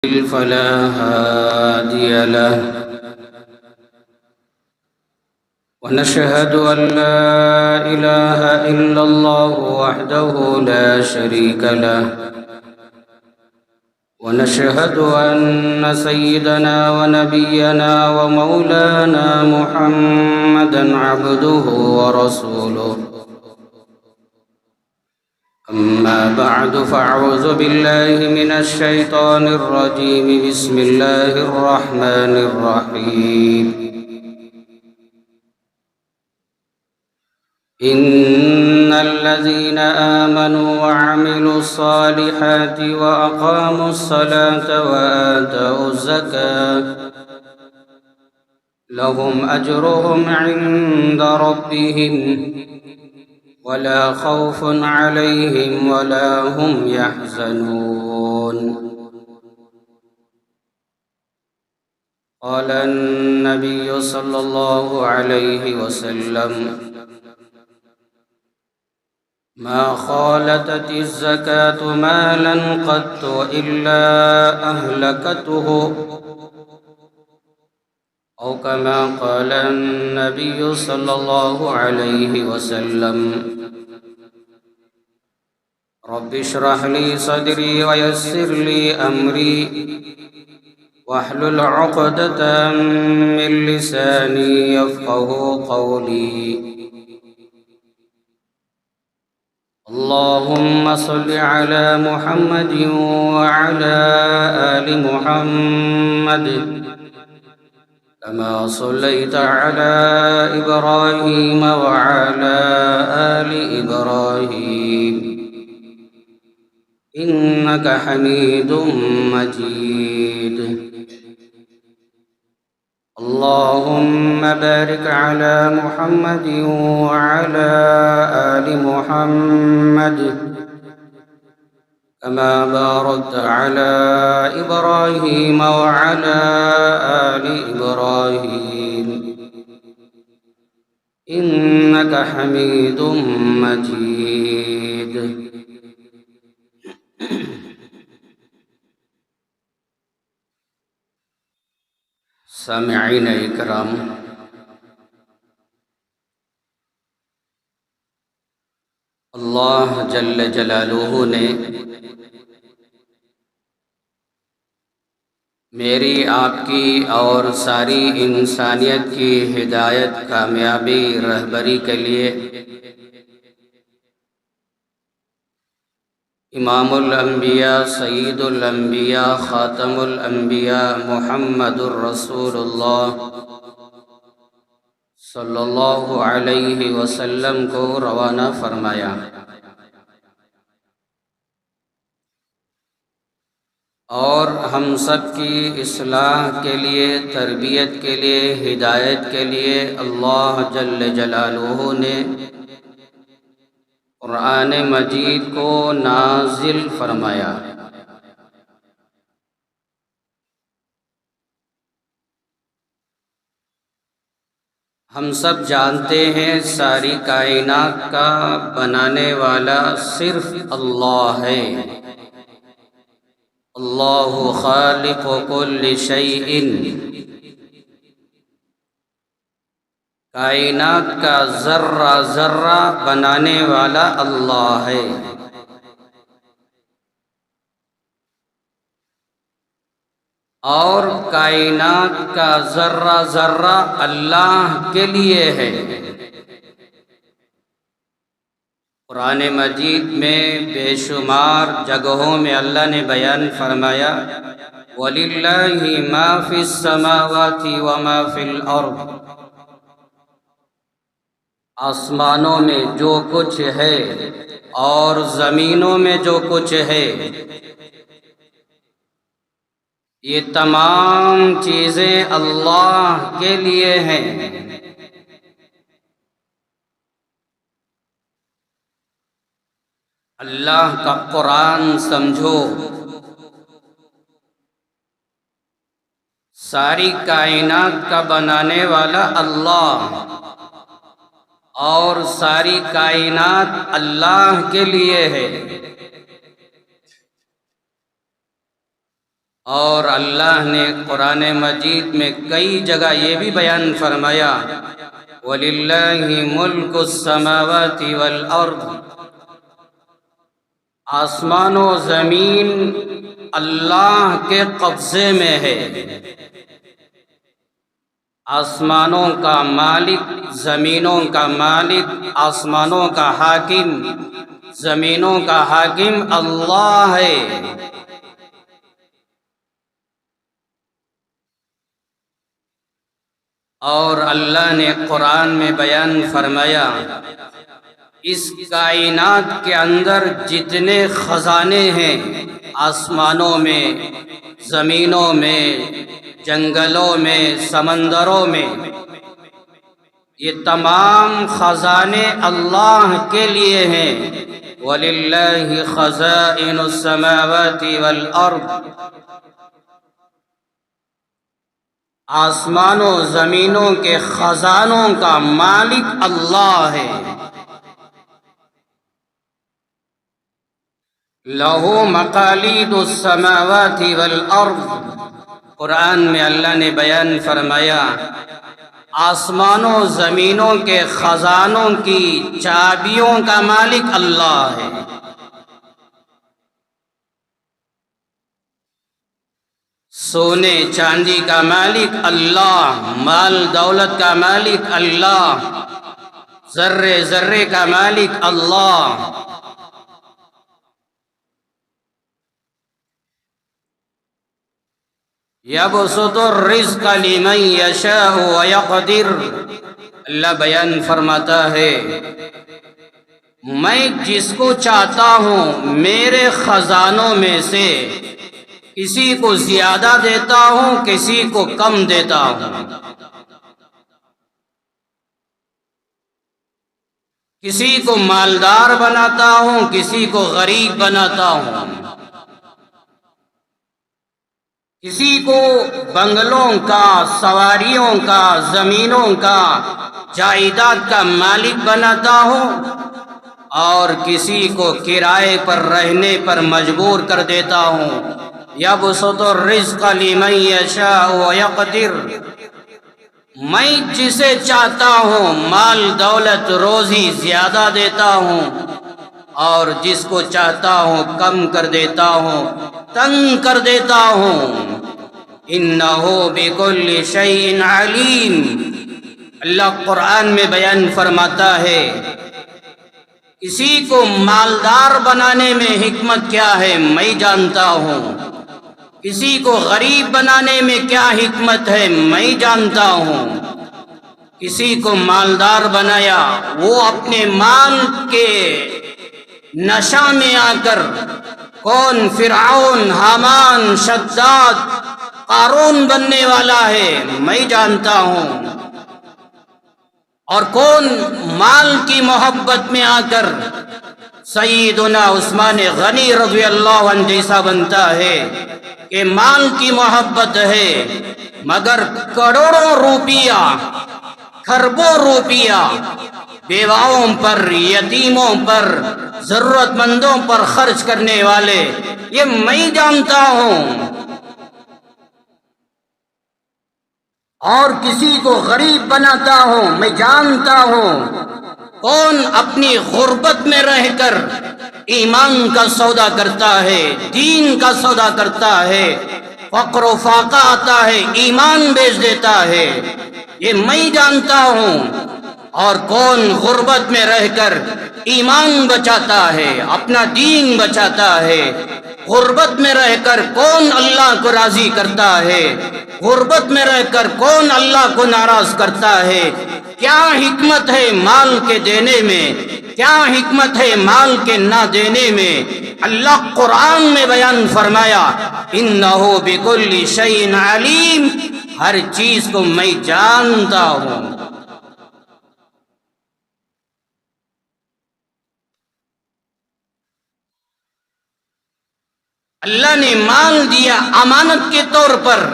فلا هادي له ونشهد أن لا إله إلا الله وحده لا شريك له ونشهد أن سيدنا ونبينا ومولانا محمدا عبده ورسوله. أما بعد فأعوذ بالله من الشيطان الرجيم. بسم الله الرحمن الرحيم. إن الذين آمنوا وعملوا الصالحات وأقاموا الصلاة وآتوا الزكاة لهم أجرهم عند ربهم ولا خوف عليهم ولا هم يحزنون. قال النبي صلى الله عليه وسلم: ما خالطت الزكاة مالا قط إلا أهلكته، أو كما قال النبي صلى الله عليه وسلم: رب اشرح لي صدري ويسر لي أمري واحلل عقدة من لساني يفقه قولي. اللهم صل على محمد وعلى آل محمد كما صليت على إبراهيم وعلى آل إبراهيم إنك حميد مجيد. اللهم بارك على محمد وعلى آل محمد كما باركت على إبراهيم وعلى آل إبراهيم إنك حميد مجيد. سامعین اکرام، اللہ جل جلالہ نے میری آپ کی اور ساری انسانیت کی ہدایت، کامیابی، رہبری کے لیے امام الانبیاء، سید الانبیاء، خاتم الانبیاء محمد الرسول اللہ صلی اللہ علیہ وسلم کو روانہ فرمایا، اور ہم سب کی اصلاح کے لیے، تربیت کے لیے، ہدایت کے لیے اللہ جل جلالہ نے قرآن مجید کو نازل فرمایا۔ ہم سب جانتے ہیں ساری کائنات کا بنانے والا صرف اللہ ہے۔ اللہ خالق کل شیء، کائنات کا ذرہ ذرہ بنانے والا اللہ ہے۔ اور کائنات کا ذرہ ذرہ اللہ کے لیے ہے۔ قرآن مجید میں بے شمار جگہوں میں اللہ نے بیان فرمایا: وَلِلَّهِ مَا فِي السَّمَاوَاتِ وَمَا فِي الْأَرْضِ، آسمانوں میں جو کچھ ہے اور زمینوں میں جو کچھ ہے، یہ تمام چیزیں اللہ کے لیے ہیں۔ اللہ کا قرآن سمجھو، ساری کائنات کا بنانے والا اللہ، اور ساری کائنات اللہ کے لیے ہے۔ اور اللہ نے قرآن مجید میں کئی جگہ یہ بھی بیان فرمایا وَلِلَّهِ مُلْكُ السَّمَاوَاتِ وَالْأَرْضِ، آسمان و زمین اللہ کے قبضے میں ہے۔ آسمانوں کا مالک، زمینوں کا مالک، آسمانوں کا حاکم، زمینوں کا حاکم اللہ ہے۔ اور اللہ نے قرآن میں بیان فرمایا اس کائنات کے اندر جتنے خزانے ہیں، آسمانوں میں، زمینوں میں، جنگلوں میں، سمندروں میں، یہ تمام خزانے اللہ کے لیے ہیں۔ وَلِلَّهِ خَزَائِنُ السَّمَاوَاتِ وَالْأَرْضِ، آسمان و زمینوں کے خزانوں کا مالک اللہ ہے۔ لَهُ مَقَالِيدُ السَّمَاوَاتِ وَالْأَرْضِ، قرآن میں اللہ نے بیان فرمایا آسمانوں زمینوں کے خزانوں کی چابیوں کا مالک اللہ ہے۔ سونے چاندی کا مالک اللہ، مال دولت کا مالک اللہ، ذرے ذرے کا مالک اللہ۔ یبسط الرزق لمن یشاء ویقدر، اللہ بیان فرماتا ہے میں جس کو چاہتا ہوں میرے خزانوں میں سے کسی کو زیادہ دیتا ہوں، کسی کو کم دیتا ہوں، کسی کو مالدار بناتا ہوں، کسی کو غریب بناتا ہوں، کسی کو بنگلوں کا، سواریوں کا، زمینوں کا، جائیداد کا مالک بناتا ہوں، اور کسی کو کرائے پر رہنے پر مجبور کر دیتا ہوں۔ یبسط الرزق لمن یشاء ویقدر، میں جسے چاہتا ہوں مال دولت روزی زیادہ دیتا ہوں، اور جس کو چاہتا ہوں کم کر دیتا ہوں، تنگ کر دیتا ہوں۔ انہ بکل شیء علیم، اللہ قرآن میں بیان فرماتا ہے کسی کو مالدار بنانے میں حکمت کیا ہے میں جانتا ہوں، کسی کو غریب بنانے میں کیا حکمت ہے میں جانتا ہوں۔ کسی کو مالدار بنایا، وہ اپنے مال کے نشہ میں آ کر کون فرعون، حامان، شداد، قارون بننے والا ہے میں جانتا ہوں، اور کون مال کی محبت میں آ کر سیدنا عثمان غنی رضی اللہ عنہ جیسا بنتا ہے کہ مال کی محبت ہے، مگر کروڑوں روپیہ، کھربوں روپیہ بیواؤں پر، یتیموں پر، ضرورت مندوں پر خرچ کرنے والے، یہ میں جانتا ہوں۔ اور کسی کو غریب بناتا ہوں، میں جانتا ہوں کون اپنی غربت میں رہ کر ایمان کا سودا کرتا ہے، دین کا سودا کرتا ہے، فقر و فاقہ آتا ہے ایمان بیچ دیتا ہے، یہ میں جانتا ہوں۔ اور کون غربت میں رہ کر ایمان بچاتا ہے، اپنا دین بچاتا ہے، غربت میں رہ کر کون اللہ کو راضی کرتا ہے، غربت میں رہ کر کون اللہ کو ناراض کرتا ہے۔ کیا حکمت ہے مال کے دینے میں، کیا حکمت ہے مال کے نہ دینے میں، اللہ قرآن میں بیان فرمایا انہ بکل شیء علیم، ہر چیز کو میں جانتا ہوں۔ اللہ نے مال دیا امانت کے طور پر،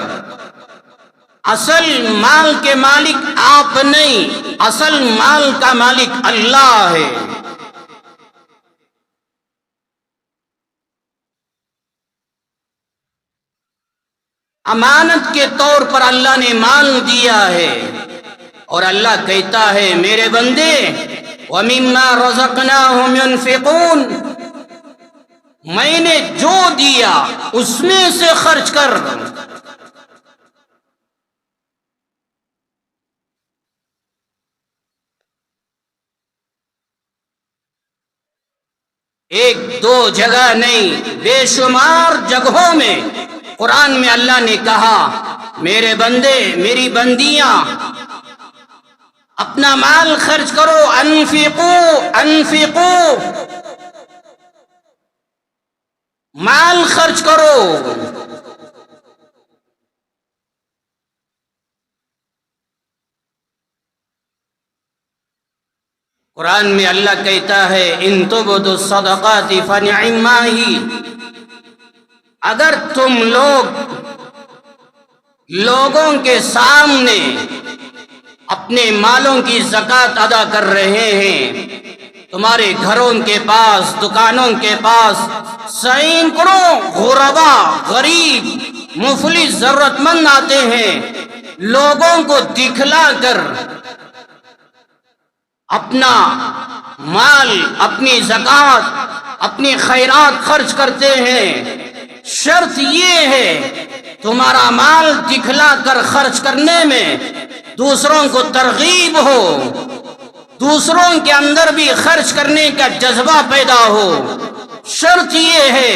اصل مال کے مالک آپ نہیں، اصل مال کا مالک اللہ ہے۔ امانت کے طور پر اللہ نے مال دیا ہے، اور اللہ کہتا ہے میرے بندے وَمِمَّا رَزَقْنَاهُمْ يُنْفِقُونَ، میں نے جو دیا اس میں سے خرچ کر۔ ایک دو جگہ نہیں، بے شمار جگہوں میں قرآن میں اللہ نے کہا میرے بندے میری بندیاں اپنا مال خرچ کرو، انفقو انفقو، مال خرچ کرو۔ قرآن میں اللہ کہتا ہے ان تبدوا الصدقات فنعما ہی، اگر تم لوگوں کے سامنے اپنے مالوں کی زکوٰۃ ادا کر رہے ہیں، تمہارے گھروں کے پاس دکانوں کے پاس سینکڑوں غربا غریب مفلس ضرورت مند آتے ہیں، لوگوں کو دکھلا کر اپنا مال اپنی زکوٰۃ اپنی خیرات خرچ کرتے ہیں، شرط یہ ہے تمہارا مال دکھلا کر خرچ کرنے میں دوسروں کو ترغیب ہو، دوسروں کے اندر بھی خرچ کرنے کا جذبہ پیدا ہو۔ شرط یہ ہے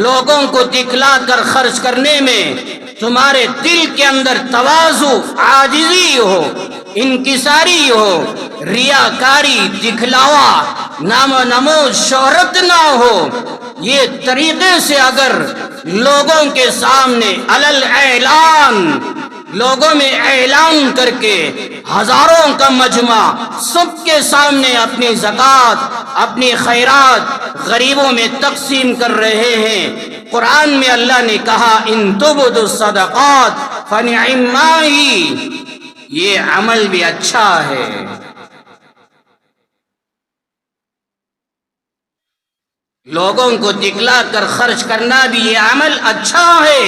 لوگوں کو دکھلا کر خرچ کرنے میں تمہارے دل کے اندر تواضع عاجزی ہو، انکساری ہو، ریاکاری دکھلاوا نام و نمود شہرت نہ ہو۔ یہ طریقے سے اگر لوگوں کے سامنے علل اعلان لوگوں میں اعلان کر کے ہزاروں کا مجمع سب کے سامنے اپنی زکوٰۃ اپنی خیرات غریبوں میں تقسیم کر رہے ہیں، قرآن میں اللہ نے کہا ان تبدوا الصدقات فنعما ہی، یہ عمل بھی اچھا ہے۔ لوگوں کو دکھلا کر خرچ کرنا بھی یہ عمل اچھا ہے۔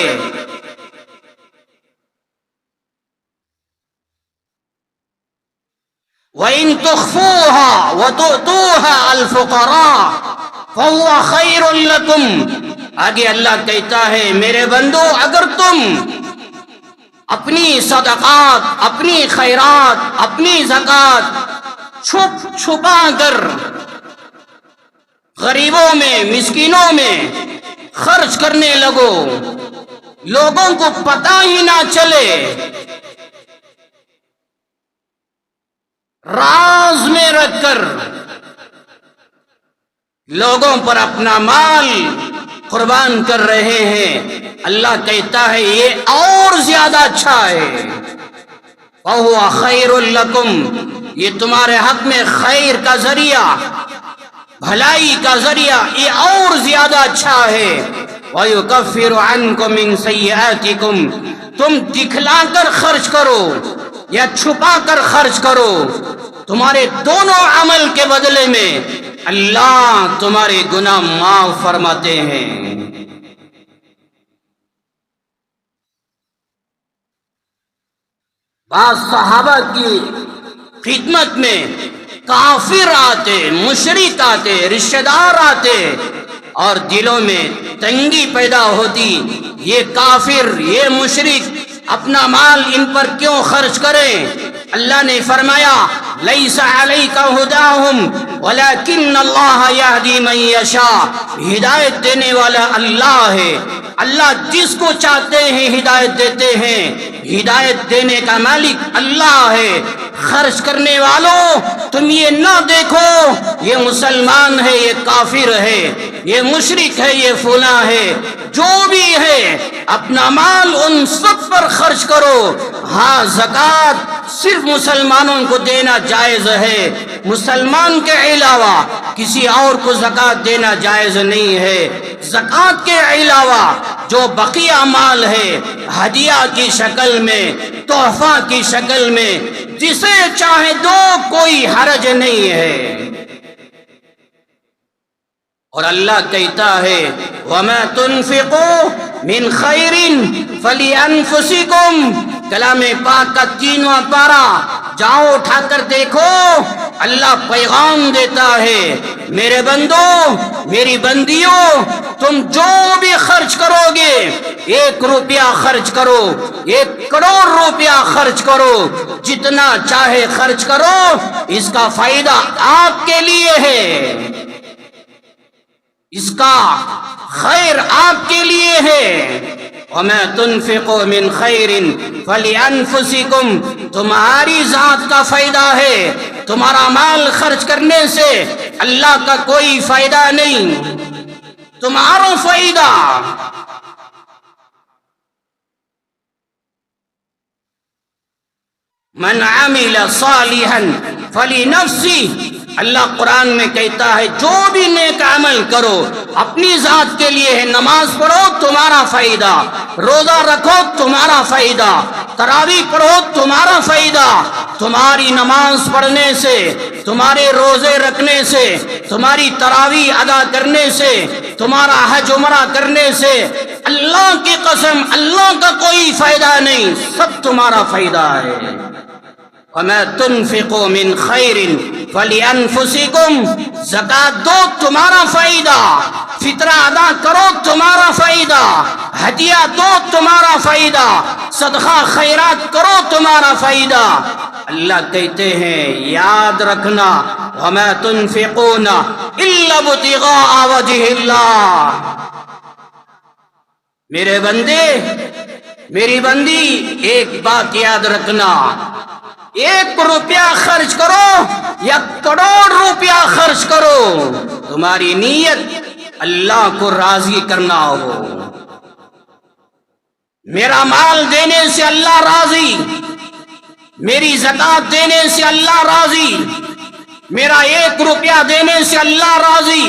وَإِن تُخْفُوهَا وَتُؤْتُوهَا الْفُقَرَاءَ فَهُوَ خَيْرٌ لَكُمْ، آگے اللہ کہتا ہے میرے بندو اگر تم اپنی صدقات اپنی خیرات اپنی زکوٰۃ چھپ چھپا کر غریبوں میں مسکینوں میں خرچ کرنے لگو، لوگوں کو پتہ ہی نہ چلے، راز میں رکھ کر لوگوں پر اپنا مال قربان کر رہے ہیں، اللہ کہتا ہے یہ اور زیادہ اچھا ہے۔ وَهُوَ خَيْرٌ لَكُمْ، یہ تمہارے حق میں خیر کا ذریعہ بھلائی کا ذریعہ یہ اور زیادہ اچھا ہے۔ وَيُكَفِّرُ عَنْكُم مِّن سَيِّئَاتِكُمْ، تم دکھلا کر خرچ کرو یا چھپا کر خرچ کرو، تمہارے دونوں عمل کے بدلے میں اللہ تمہارے گناہ معاف فرماتے ہیں۔ بعض صحابہ کی خدمت میں کافر آتے، مشرک آتے، رشتہ دار آتے اور دلوں میں تنگی پیدا ہوتی، یہ کافر یہ مشرک اپنا مال ان پر کیوں خرچ کریں؟ اللہ نے فرمایا لیس علیک ھداہم ولکن اللہ یہدی من یشاء، ہدایت دینے والا اللہ ہے، اللہ جس کو چاہتے ہیں ہدایت دیتے ہیں، ہدایت دینے کا مالک اللہ ہے۔ خرچ کرنے والوں تم یہ نہ دیکھو یہ مسلمان ہے یہ کافر ہے یہ مشرک ہے یہ فلاں ہے، جو بھی ہے اپنا مال ان سب پر خرچ کرو۔ ہاں زکوٰۃ صرف مسلمانوں کو دینا جائز ہے، مسلمان کے علاوہ کسی اور کو زکوٰۃ دینا جائز نہیں ہے۔ زکوٰۃ کے علاوہ جو بقیہ مال ہے ہدیہ کی شکل میں تحفہ کی شکل میں جسے چاہے دو کوئی حرج نہیں ہے۔ اور اللہ کہتا ہے وَمَا تُنْفِقُوا من خیر فلانفسکم، کلام پاک کا 3واں پارہ جاؤ اٹھا کر دیکھو، اللہ پیغام دیتا ہے میرے بندو میری بندیوں، تم جو بھی خرچ کرو گے، 1 روپیہ خرچ کرو، 1 کروڑ روپیہ خرچ کرو، جتنا چاہے خرچ کرو، اس کا فائدہ آپ کے لیے ہے، اس کا خیر آپ کے لیے ہے۔ وَمَا تُنْفِقُوا مِنْ خَيْرٍ فَلِأَنفُسِكُمْ، تمہاری ذات کا فائدہ ہے، تمہارا مال خرچ کرنے سے اللہ کا کوئی فائدہ نہیں، تمہارا فائدہ۔ من عمل صالحا فلنفسه، اللہ قرآن میں کہتا ہے جو بھی نیک عمل کرو اپنی ذات کے لیے ہے، نماز پڑھو تمہارا فائدہ، روزہ رکھو تمہارا فائدہ، تراویح پڑھو تمہارا فائدہ، تمہاری نماز پڑھنے سے، تمہارے روزے رکھنے سے، تمہاری تراویح ادا کرنے سے، تمہارا حج عمرہ کرنے سے اللہ کی قسم اللہ کا کوئی فائدہ نہیں، سب تمہارا فائدہ ہے۔ وَمَا تُنْفِقُوا مِنْ خَيْرٍ فَلِأَنفُسِكُمْ، زکوٰۃ دو تمہارا فائدہ، فطرہ ادا کرو تمہارا فائدہ، ہدیہ دو تمہارا فائدہ، صدقہ خیرات کرو تمہارا فائدہ۔ اللہ کہتے ہیں یاد رکھنا وَمَا تُنْفِقُونَ إِلَّا ابْتِغَاءَ وَجْهِ اللَّهِ، میرے بندے میری بندی ایک بات یاد رکھنا، 1 روپیہ خرچ کرو یا کروڑ روپیہ خرچ کرو، تمہاری نیت اللہ کو راضی کرنا ہو۔ میرا مال دینے سے اللہ راضی، میری زکوٰۃ دینے سے اللہ راضی، میرا 1 روپیہ دینے سے اللہ راضی،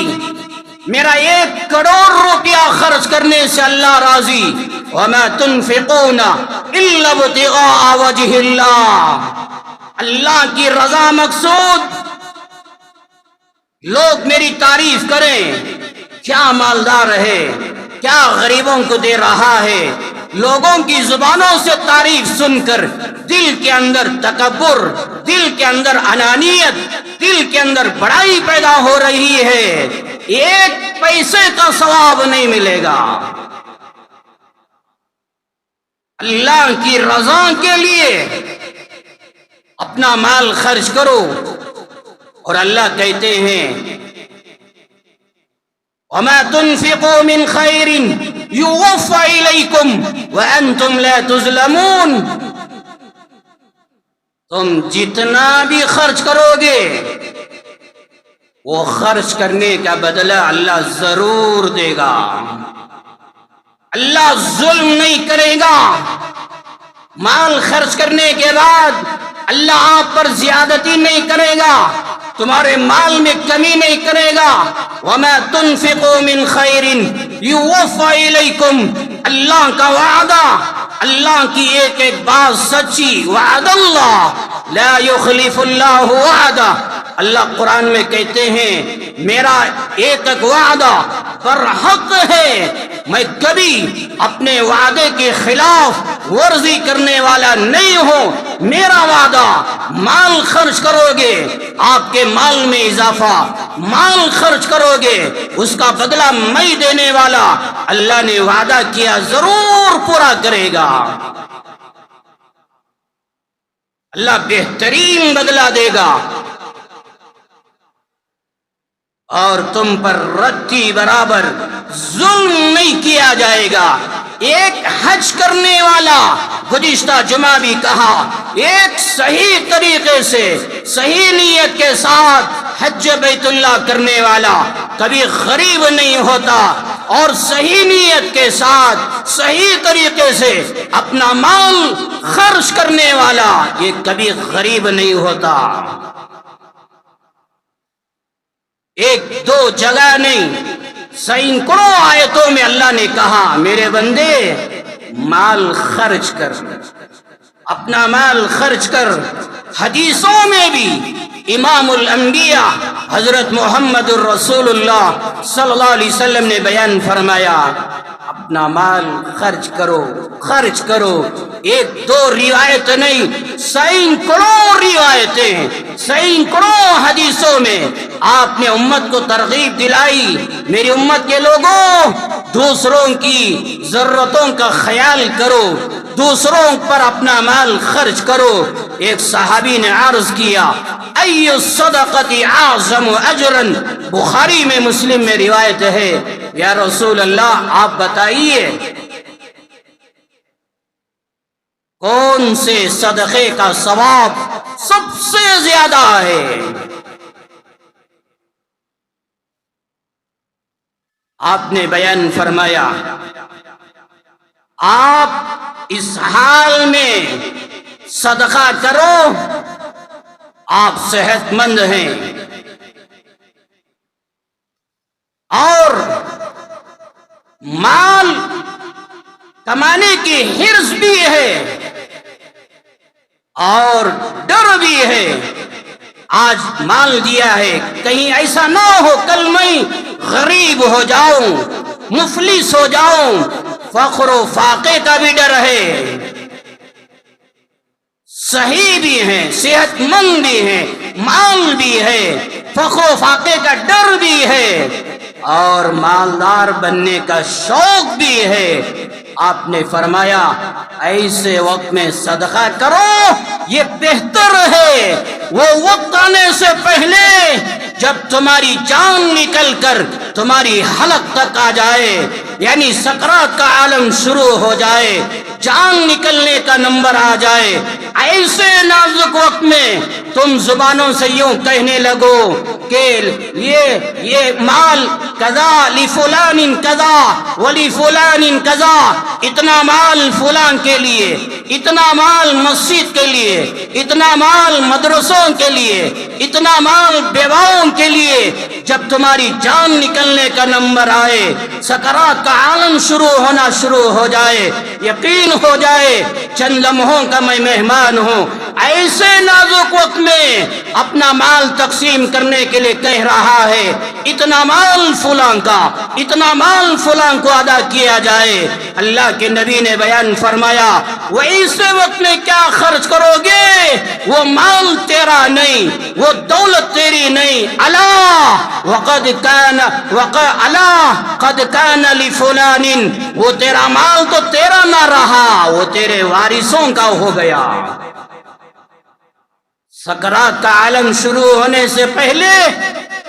میرا 1 کروڑ روپیہ خرچ کرنے سے اللہ راضی۔ وَمَا تُنْفِقُونَ إِلَّا ابْتِغَاءَ وَجْهِ اللَّهِ، اللہ کی رضا مقصود، لوگ میری تعریف کریں، کیا مالدار ہے، کیا غریبوں کو دے رہا ہے، لوگوں کی زبانوں سے تعریف سن کر دل کے اندر تکبر، دل کے اندر انانیت، دل کے اندر بڑائی پیدا ہو رہی ہے، 1 پیسے کا ثواب نہیں ملے گا۔ اللہ کی رضا کے لیے اپنا مال خرچ کرو، اور اللہ کہتے ہیں وَمَا تُنْفِقُوا مِنْ خَيْرٍ يُوَفَّ إِلَيْكُمْ وَأَنْتُمْ لَا تُظْلَمُونَ، تم جتنا بھی خرچ کرو گے وہ خرچ کرنے کا بدلہ اللہ ضرور دے گا، اللہ ظلم نہیں کرے گا، مال خرچ کرنے کے بعد اللہ آپ پر زیادتی نہیں کرے گا، تمہارے مال میں کمی نہیں کرے گا۔ وَمَا تُنْفِقُوا مِنْ خَيْرٍ يُوَفَّ إِلَيْكُمْ، اللہ کا وعدہ، اللہ کی ایک بات سچی، وعد اللہ لا يخلف اللہ وعدہ، اللہ قرآن میں کہتے ہیں میرا ایک وعدہ پر حق ہے، میں کبھی اپنے وعدے کے خلاف ورزی کرنے والا نہیں ہوں، میرا وعدہ مال خرچ کرو گے آپ کے مال میں اضافہ، مال خرچ کرو گے اس کا بدلہ میں دینے والا، اللہ نے وعدہ کیا ضرور پورا کرے گا، اللہ بہترین بدلہ دے گا، اور تم پر رتی برابر ظلم نہیں کیا جائے گا۔ ایک حج کرنے والا، گزشتہ جمعہ بھی کہا، ایک صحیح طریقے سے صحیح نیت کے ساتھ حج بیت اللہ کرنے والا کبھی غریب نہیں ہوتا، اور صحیح نیت کے ساتھ صحیح طریقے سے اپنا مال خرچ کرنے والا یہ کبھی غریب نہیں ہوتا۔ 1-2 جگہ نہیں، سینکڑوں آیتوں میں اللہ نے کہا میرے بندے مال خرچ کر، اپنا مال خرچ کر۔ حدیثوں میں بھی امام الانبیاء حضرت محمد الرسول اللہ صلی اللہ علیہ وسلم نے بیان فرمایا، اپنا مال خرچ کرو، خرچ کرو۔ ایک دو روایت نہیں، سینکڑوں روایتیں، سینکڑوں حدیثوں میں آپ نے امت کو ترغیب دلائی، میری امت کے لوگوں دوسروں کی ضرورتوں کا خیال کرو، دوسروں پر اپنا مال خرچ کرو۔ ایک صحابی نے عرض کیا ای الصدقۃ اعظم اجرا، بخاری میں مسلم میں روایت ہے، یا رسول اللہ آپ بتائیے کون سے صدقے کا ثواب سب سے زیادہ ہے؟ آپ نے بیان فرمایا آپ اس حال میں صدقہ کرو آپ صحت مند ہیں، اور مال کمانے کی حرص بھی ہے اور ڈر بھی ہے۔ آج مال دیا ہے، کہیں ایسا نہ ہو کل میں غریب ہو جاؤں، مفلس ہو جاؤں، فقر و فاقے کا بھی ڈر ہے۔ صحیح بھی ہیں، صحت مند بھی ہیں، مال بھی ہے، فقر و فاقے کا ڈر بھی ہے، اور مالدار بننے کا شوق بھی ہے۔ آپ نے فرمایا ایسے وقت میں صدقہ کرو، یہ بہتر ہے وہ وقت آنے سے پہلے جب تمہاری جان نکل کر تمہاری حلق تک آ جائے، یعنی سکرات کا عالم شروع ہو جائے، جان نکلنے کا نمبر آ جائے، ایسے نازک وقت میں تم زبانوں سے یوں کہنے لگو کہ یہ مال قضا لفلان قضا ولی فلان قضا، اتنا مال فلان کے لیے، اتنا مال مسجد کے لیے، اتنا مال مدرسوں کے لیے، اتنا مال بیواؤں کے لیے۔ جب تمہاری جان نکلنے کا نمبر آئے، سکرات کا عالم شروع ہونا شروع ہو جائے، یقین ہو جائے چند لمحوں کا میں مہمان ہوں، ایسے نازک وقت میں اپنا مال تقسیم کرنے کے لیے کہہ رہا ہے اتنا مال فلاں کا، اتنا مال فلاں کو ادا کیا جائے۔ اللہ کے نبی نے بیان فرمایا وہ ایسے وقت میں کیا خرچ کرو گے، وہ مال تیرا نہیں، وہ دولت تیری نہیں۔ اللہ وقد کان لفلان، وہ تیرا مال تو تیرا نہ رہا، وہ تیرے وارثوں کا ہو گیا۔ سکرات کا عالم شروع ہونے سے پہلے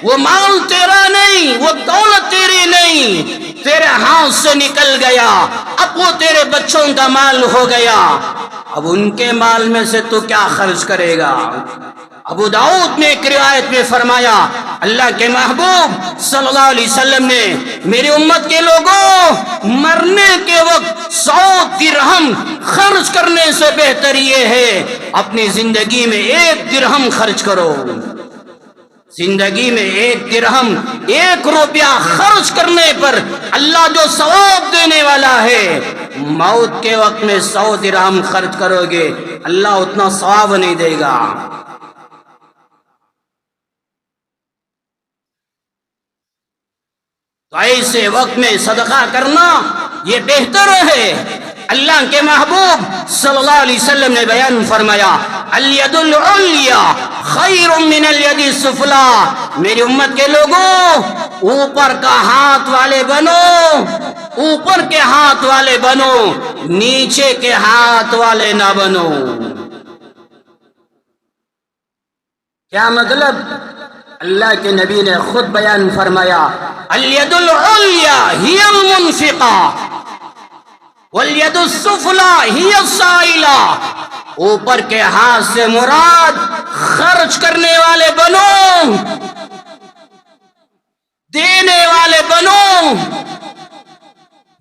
وہ مال تیرا نہیں، وہ دولت تیری نہیں، تیرے ہاتھ سے نکل گیا، اب وہ تیرے بچوں کا مال ہو گیا، اب ان کے مال میں سے تو کیا خرچ کرے گا؟ ابو داؤد نے ایک روایت میں فرمایا اللہ کے محبوب صلی اللہ علیہ وسلم نے میری امت کے لوگوں مرنے کے وقت 100 درہم خرچ کرنے سے بہتر یہ ہے اپنی زندگی میں 1 درہم خرچ کرو۔ زندگی میں 1 درہم، 1 روپیہ خرچ کرنے پر اللہ جو ثواب دینے والا ہے، موت کے وقت میں 100 درہم خرچ کرو گے اللہ اتنا ثواب نہیں دے گا۔ تو ایسے وقت میں صدقہ کرنا یہ بہتر ہے۔ اللہ کے محبوب صلی اللہ علیہ وسلم نے بیان فرمایا الید العلیٰ خیر من الید السفلیٰ، میری امت کے لوگوں اوپر کا ہاتھ والے بنو، اوپر کے ہاتھ والے بنو، نیچے کے ہاتھ والے نہ بنو۔ کیا مطلب؟ اللہ کے نبی نے خود بیان فرمایا الید العلیٰ ہی المنفقہ والید السفلیٰ ہی السائلہ، اوپر کے ہاتھ سے مراد خرچ کرنے والے بنو، دینے والے بنو،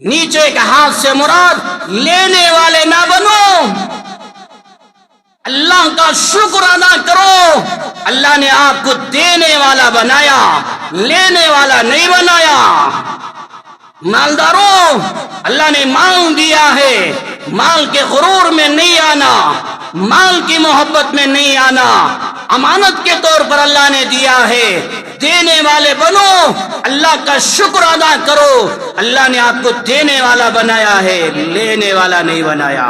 نیچے کے ہاتھ سے مراد لینے والے نہ بنو۔ اللہ کا شکر ادا کرو، اللہ نے آپ کو دینے والا بنایا، لینے والا نہیں بنایا۔ مالداروں اللہ نے مال دیا ہے، مال کے غرور میں نہیں آنا، مال کی محبت میں نہیں آنا، امانت کے طور پر اللہ نے دیا ہے، دینے والے بنو، اللہ کا شکر ادا کرو۔ اللہ نے آپ کو دینے والا بنایا ہے، لینے والا نہیں بنایا۔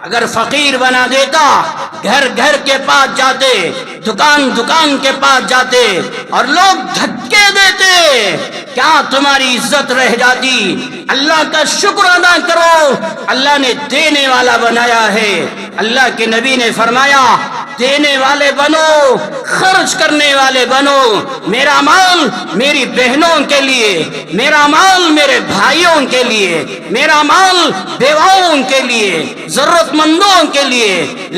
اگر فقیر بنا دیتا، گھر گھر کے پاس جاتے، دکان دکان کے پاس جاتے اور لوگ دھکے دیتے، کیا تمہاری عزت رہ جاتی؟ اللہ کا شکر ادا کرو، اللہ نے دینے والا بنایا ہے۔ اللہ کے نبی نے فرمایا دینے والے بنو، خرچ کرنے والے بنو۔ میرا مال میری بہنوں کے لیے، میرا مال میرے بھائیوں کے لیے، میرا مال بیواؤں کے لیے، ضرورت مندوں کے لیے،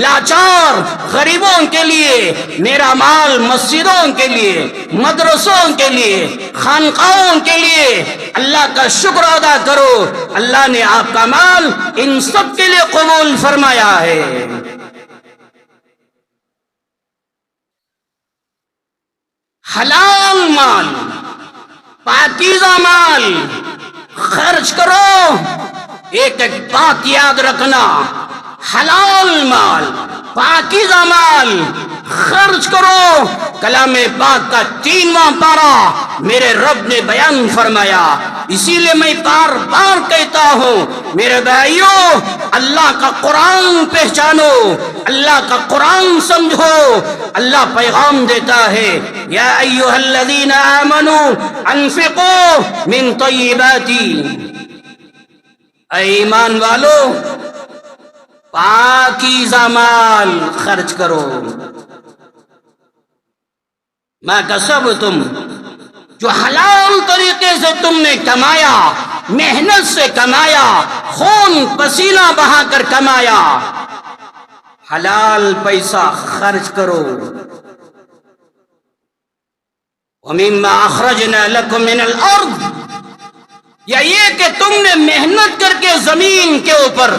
لاچار غریبوں کے لیے، میرا مال مسجدوں کے لیے، مدرسوں کے لیے، خانقاہوں کے لیے۔ اللہ کا شکر ادا کرو، اللہ نے آپ کا مال ان سب کے لیے قبول فرمایا ہے۔ حلال مال، پاکیزہ مال خرچ کرو۔ ایک ایک بات یاد رکھنا، حلال مال، پاکیزہ مال خرچ کرو۔ کلام پاک کا 3واں پارہ میرے رب نے بیان فرمایا، اسی لیے میں بار بار کہتا ہوں میرے بھائیوں، اللہ کا قرآن پہچانو، اللہ کا قرآن سمجھو۔ اللہ پیغام دیتا ہے یا ایھا الذین آمنوا انفقوا من طیبات، اے ایمان والو پاکیزہ مال خرچ کرو۔ ما کسبتم، جو حلال طریقے سے تم نے کمایا، محنت سے کمایا، خون پسینہ بہا کر کمایا، حلال پیسہ خرچ کرو۔ وَمِمَّا أَخْرَجْنَا لَكُم مِّنَ الْأَرْضِ، یا یہ کہ تم نے محنت کر کے زمین کے اوپر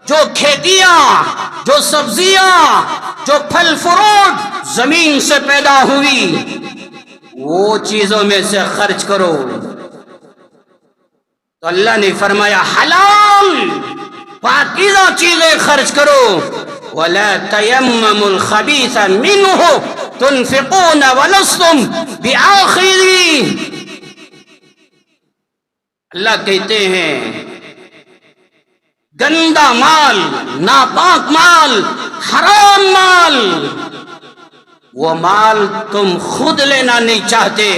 جو کھیتیاں، جو سبزیاں، جو پھل فروٹ زمین سے پیدا ہوئی، وہ چیزوں میں سے خرچ کرو۔ تو اللہ نے فرمایا حلال پاکیزہ چیزیں خرچ کرو۔ وَلَا تَيَمَّمُوا الْخَبِيثَ مِنْهُ تُنْفِقُونَ وَلَسْتُمْ بِآخِذِيهِ، اللہ کہتے ہیں گندا مال، ناپاک مال، حرام مال، وہ مال تم خود لینا نہیں چاہتے،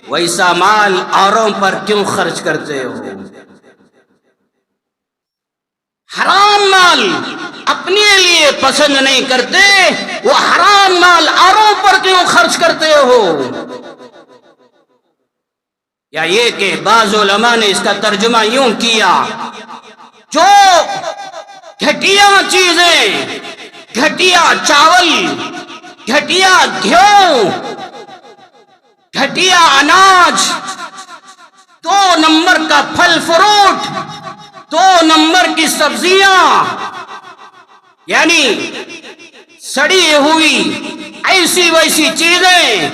ویسا مال اوروں پر کیوں خرچ کرتے ہو؟ حرام مال اپنے لیے پسند نہیں کرتے، وہ حرام مال اوروں پر کیوں خرچ کرتے ہو؟ یا یہ کہ بعض علماء نے اس کا ترجمہ یوں کیا، جو گھٹیا چیزیں، گھٹیا چاول، گھٹیا گھیو، گھٹیا اناج، 2 نمبر کا پھل فروٹ، 2 نمبر کی سبزیاں، یعنی سڑی ہوئی ایسی ویسی چیزیں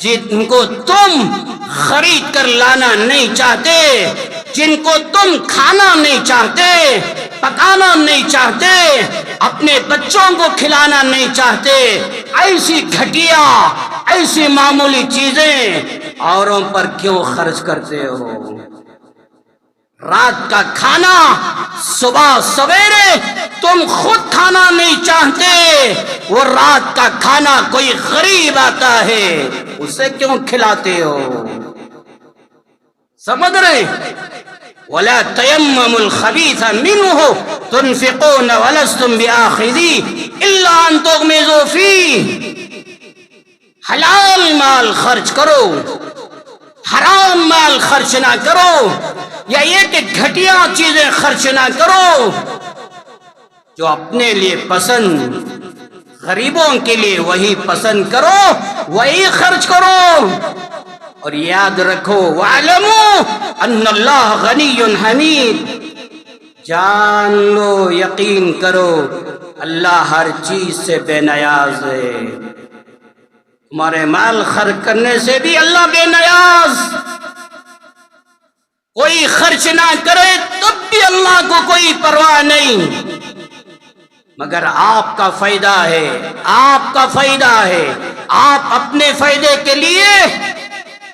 جن کو تم خرید کر لانا نہیں چاہتے، جن کو تم کھانا نہیں چاہتے، پکانا نہیں چاہتے، اپنے بچوں کو کھلانا نہیں چاہتے، ایسی گھٹیا، ایسی معمولی چیزیں اوروں پر کیوں خرچ کرتے ہو؟ رات کا کھانا صبح سویرے تم خود کھانا نہیں چاہتے، وہ رات کا کھانا کوئی غریب آتا ہے اسے کیوں کھلاتے ہو؟ سمجھ رہے؟ وَلَا تَيَمَّمُوا الْخَبِيثَ مِنْهُ تُنْفِقُونَ وَلَسْتُمْ بِآخِذِيهِ إِلَّا أَن تُغْمِضُوا فِيهِ، حلال مال خرچ کرو، حرام مال خرچ نہ کرو، یا یہ کہ گھٹیا چیزیں خرچ نہ کرو۔ جو اپنے لیے پسند، غریبوں کے لیے وہی پسند کرو، وہی خرچ کرو۔ اور یاد رکھو وَاعْلَمُوا أَنَّ اللَّهَ غَنِيٌّ حَمِيدٌ، جان لو، یقین کرو اللہ ہر چیز سے بے نیاز ہے۔ تمہارے مال خرچ کرنے سے بھی اللہ بے نیاز، کوئی خرچ نہ کرے تب بھی اللہ کو کوئی پرواہ نہیں، مگر آپ کا فائدہ ہے، آپ کا فائدہ ہے۔ آپ اپنے فائدے کے لیے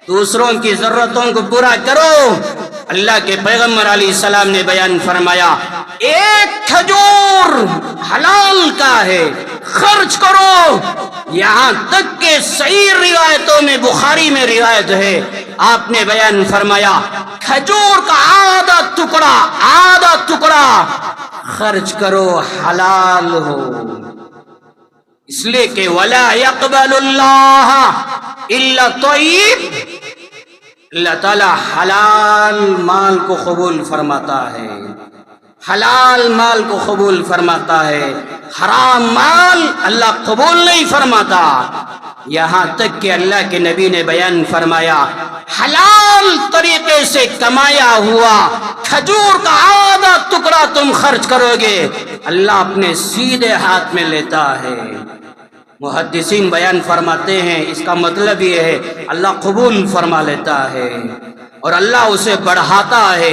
دوسروں کی ضرورتوں کو پورا کرو۔ اللہ کے پیغمبر علیہ السلام نے بیان فرمایا ایک کھجور حلال کا ہے، خرچ کرو۔ یہاں تک کہ صحیح روایتوں میں بخاری میں روایت ہے، آپ نے بیان فرمایا کھجور کا آدھا ٹکڑا خرچ کرو، حلال ہو۔ اس لیے کہ وَلَا يَقْبَلُ اللَّهَ إِلَّا طَيِّبٌ، اللہ تعالیٰ حلال مال کو قبول فرماتا ہے، حلال مال کو قبول فرماتا ہے، حرام مال اللہ قبول نہیں فرماتا۔ یہاں تک کہ اللہ کے نبی نے بیان فرمایا حلال طریقے سے کمایا ہوا کھجور کا آدھا ٹکڑا تم خرچ کرو گے، اللہ اپنے سیدھے ہاتھ میں لیتا ہے۔ محدثین بیان فرماتے ہیں اس کا مطلب یہ ہے اللہ قبول فرما لیتا ہے اور اللہ اسے بڑھاتا ہے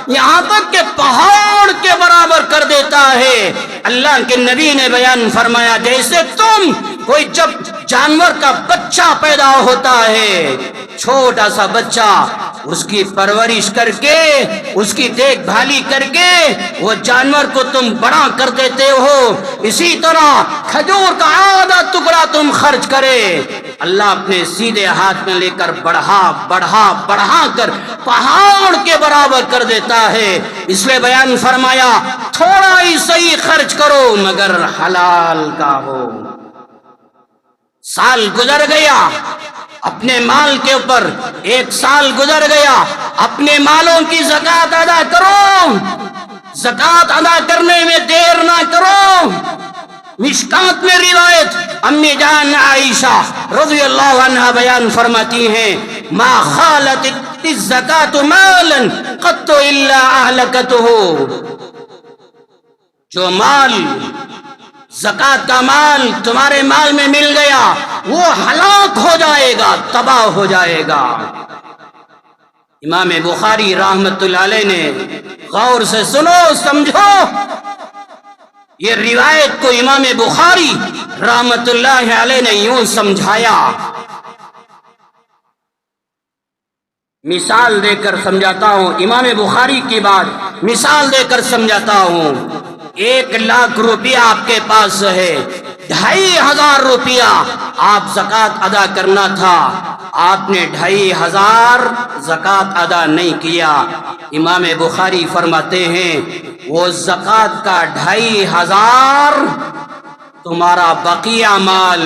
یہاں تک کہ پہاڑ کے برابر کر دیتا ہے۔ اللہ کے نبی نے بیان فرمایا جیسے کوئی جب جانور کا بچہ پیدا ہوتا ہے، چھوٹا سا بچہ، اس کی پرورش کر کے، اس کی دیکھ بھالی کر کے وہ جانور کو تم بڑا کر دیتے ہو، اسی طرح کھجور کا آدھا ٹکڑا تم خرچ کرے، اللہ اپنے سیدھے ہاتھ میں لے کر بڑھا کر پہاڑ کے برابر کر دیتا ہے۔ اس لیے بیان فرمایا تھوڑا ہی صحیح خرچ کرو مگر حلال کا ہو۔ سال گزر گیا، اپنے مال کے اوپر 1 سال گزر گیا، اپنے مالوں کی زکوٰۃ ادا کرو، زکوٰۃ ادا کرنے میں دیر نہ کرو۔ مشکات میں روایت امی جان عائشہ رضی اللہ عنہا بیان فرماتی ہیں ما خالت الزکاة مالا قط الا اہلکتہ، جو مال زکوٰۃ کا مال تمہارے مال میں مل گیا وہ ہلاک ہو جائے گا، تباہ ہو جائے گا۔ امام بخاری رحمت اللہ علیہ نے غور سے سنو سمجھو، یہ روایت کو امام بخاری رحمت اللہ علیہ نے یوں سمجھایا، مثال دے کر سمجھاتا ہوں، امام بخاری کی بات مثال دے کر سمجھاتا ہوں۔ 1 لاکھ روپیہ آپ کے پاس ہے، 2500 روپیہ آپ زکوٰۃ ادا کرنا تھا، آپ نے 2500 زکوٰۃ ادا نہیں کیا۔ امام بخاری فرماتے ہیں وہ زکوٰۃ کا 2500 تمہارا بقیہ مال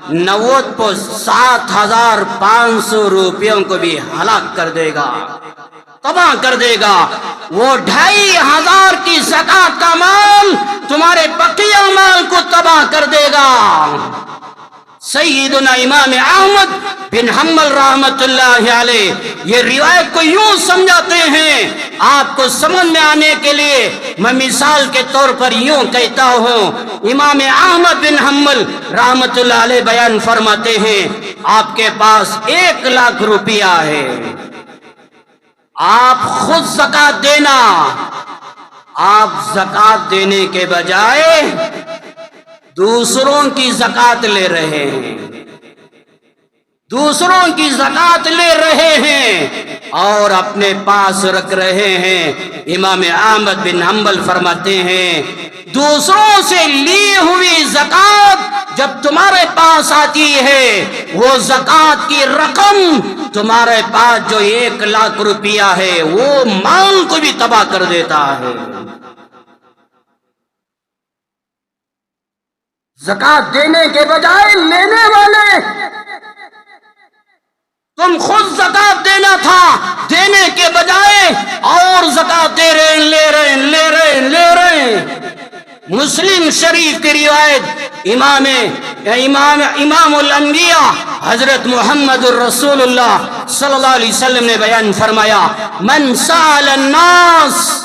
7,500 روپیوں کو بھی ہلاک کر دے گا، تباہ کر دے گا۔ وہ 2500 کی زکوٰۃ کا مال تمہارے بقیہ مال کو تباہ کر دے گا۔ سیدنا امام احمد بن حنبل رحمت اللہ علیہ یہ روایت کو یوں سمجھاتے ہیں، آپ کو سمجھ میں آنے کے لیے میں مثال کے طور پر یوں کہتا ہوں۔ امام احمد بن حنبل رحمت اللہ علیہ بیان فرماتے ہیں آپ کے پاس 1 لاکھ روپیہ ہے، آپ خود زکوٰۃ دینا، آپ زکوٰۃ دینے کے بجائے دوسروں کی زکوٰۃ لے رہے ہیں، دوسروں کی زکوٰۃ لے رہے ہیں اور اپنے پاس رکھ رہے ہیں۔ امام احمد بن حنبل فرماتے ہیں دوسروں سے لی ہوئی زکوٰۃ جب تمہارے پاس آتی ہے وہ زکوٰۃ کی رقم تمہارے پاس جو 1 لاکھ روپیہ ہے وہ مال کو بھی تباہ کر دیتا ہے۔ زکوٰۃ دینے کے بجائے لینے والے، تم خود زکوٰۃ دینا تھا، دینے کے بجائے اور زکوٰۃ دے رہے ہیں، لے رہے ہیں۔ مسلم شریف کی روایت امام الانبیاء حضرت محمد الرسول اللہ صلی اللہ علیہ وسلم نے بیان فرمایا من سأل الناس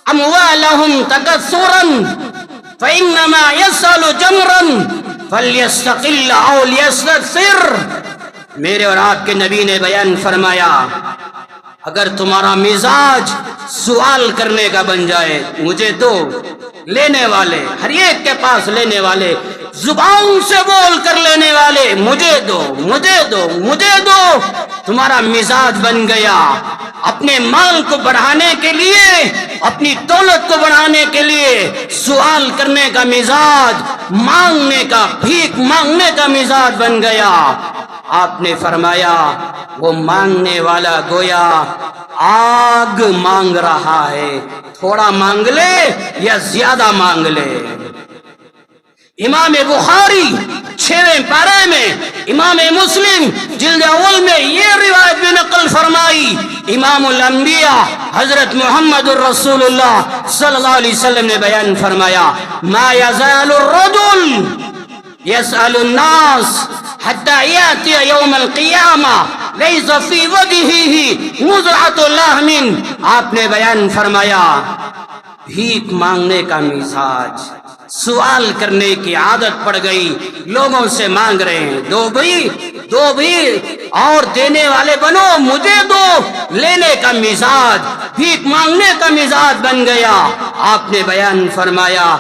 اموالهم تکثرا فإنما يسأل جمرا فليستقل أو ليستكثر۔ میرے اور آپ کے نبی نے بیان فرمایا اگر تمہارا مزاج سوال کرنے کا بن جائے، مجھے دو، لینے والے ہر ایک کے پاس لینے والے، زبان سے بول کر لینے والے مجھے دو مجھے دو مجھے دو، تمہارا مزاج بن گیا اپنے مال کو بڑھانے کے لیے، اپنی دولت کو بڑھانے کے لیے سوال کرنے کا مزاج، مانگنے کا، بھیک مانگنے کا مزاج بن گیا۔ آپ نے فرمایا وہ مانگنے والا گویا آگ مانگ رہا ہے، تھوڑا مانگ لے یا زیادہ مانگ لے۔ امام بخاری 6ویں پارے میں، امام مسلم جلد اول میں یہ روایت بھی نقل فرمائی، امام الانبیاء حضرت محمد الرسول اللہ صلی اللہ علیہ وسلم نے بیان فرمایا، ما یزال الرجل یسأل الناس حتی یاتی یوم القیامہ لیس فی وجہہ مزرعۃ لحم۔ آپ نے بیان فرمایا بھیک مانگنے کا مزاج، سوال کرنے کی عادت پڑ گئی، لوگوں سے مانگ رہے ہیں، دو بھی اور دینے والے بنو، مجھے دو، لینے کا مزاج، بھیک مانگنے کا مزاج بن گیا۔ آپ نے بیان فرمایا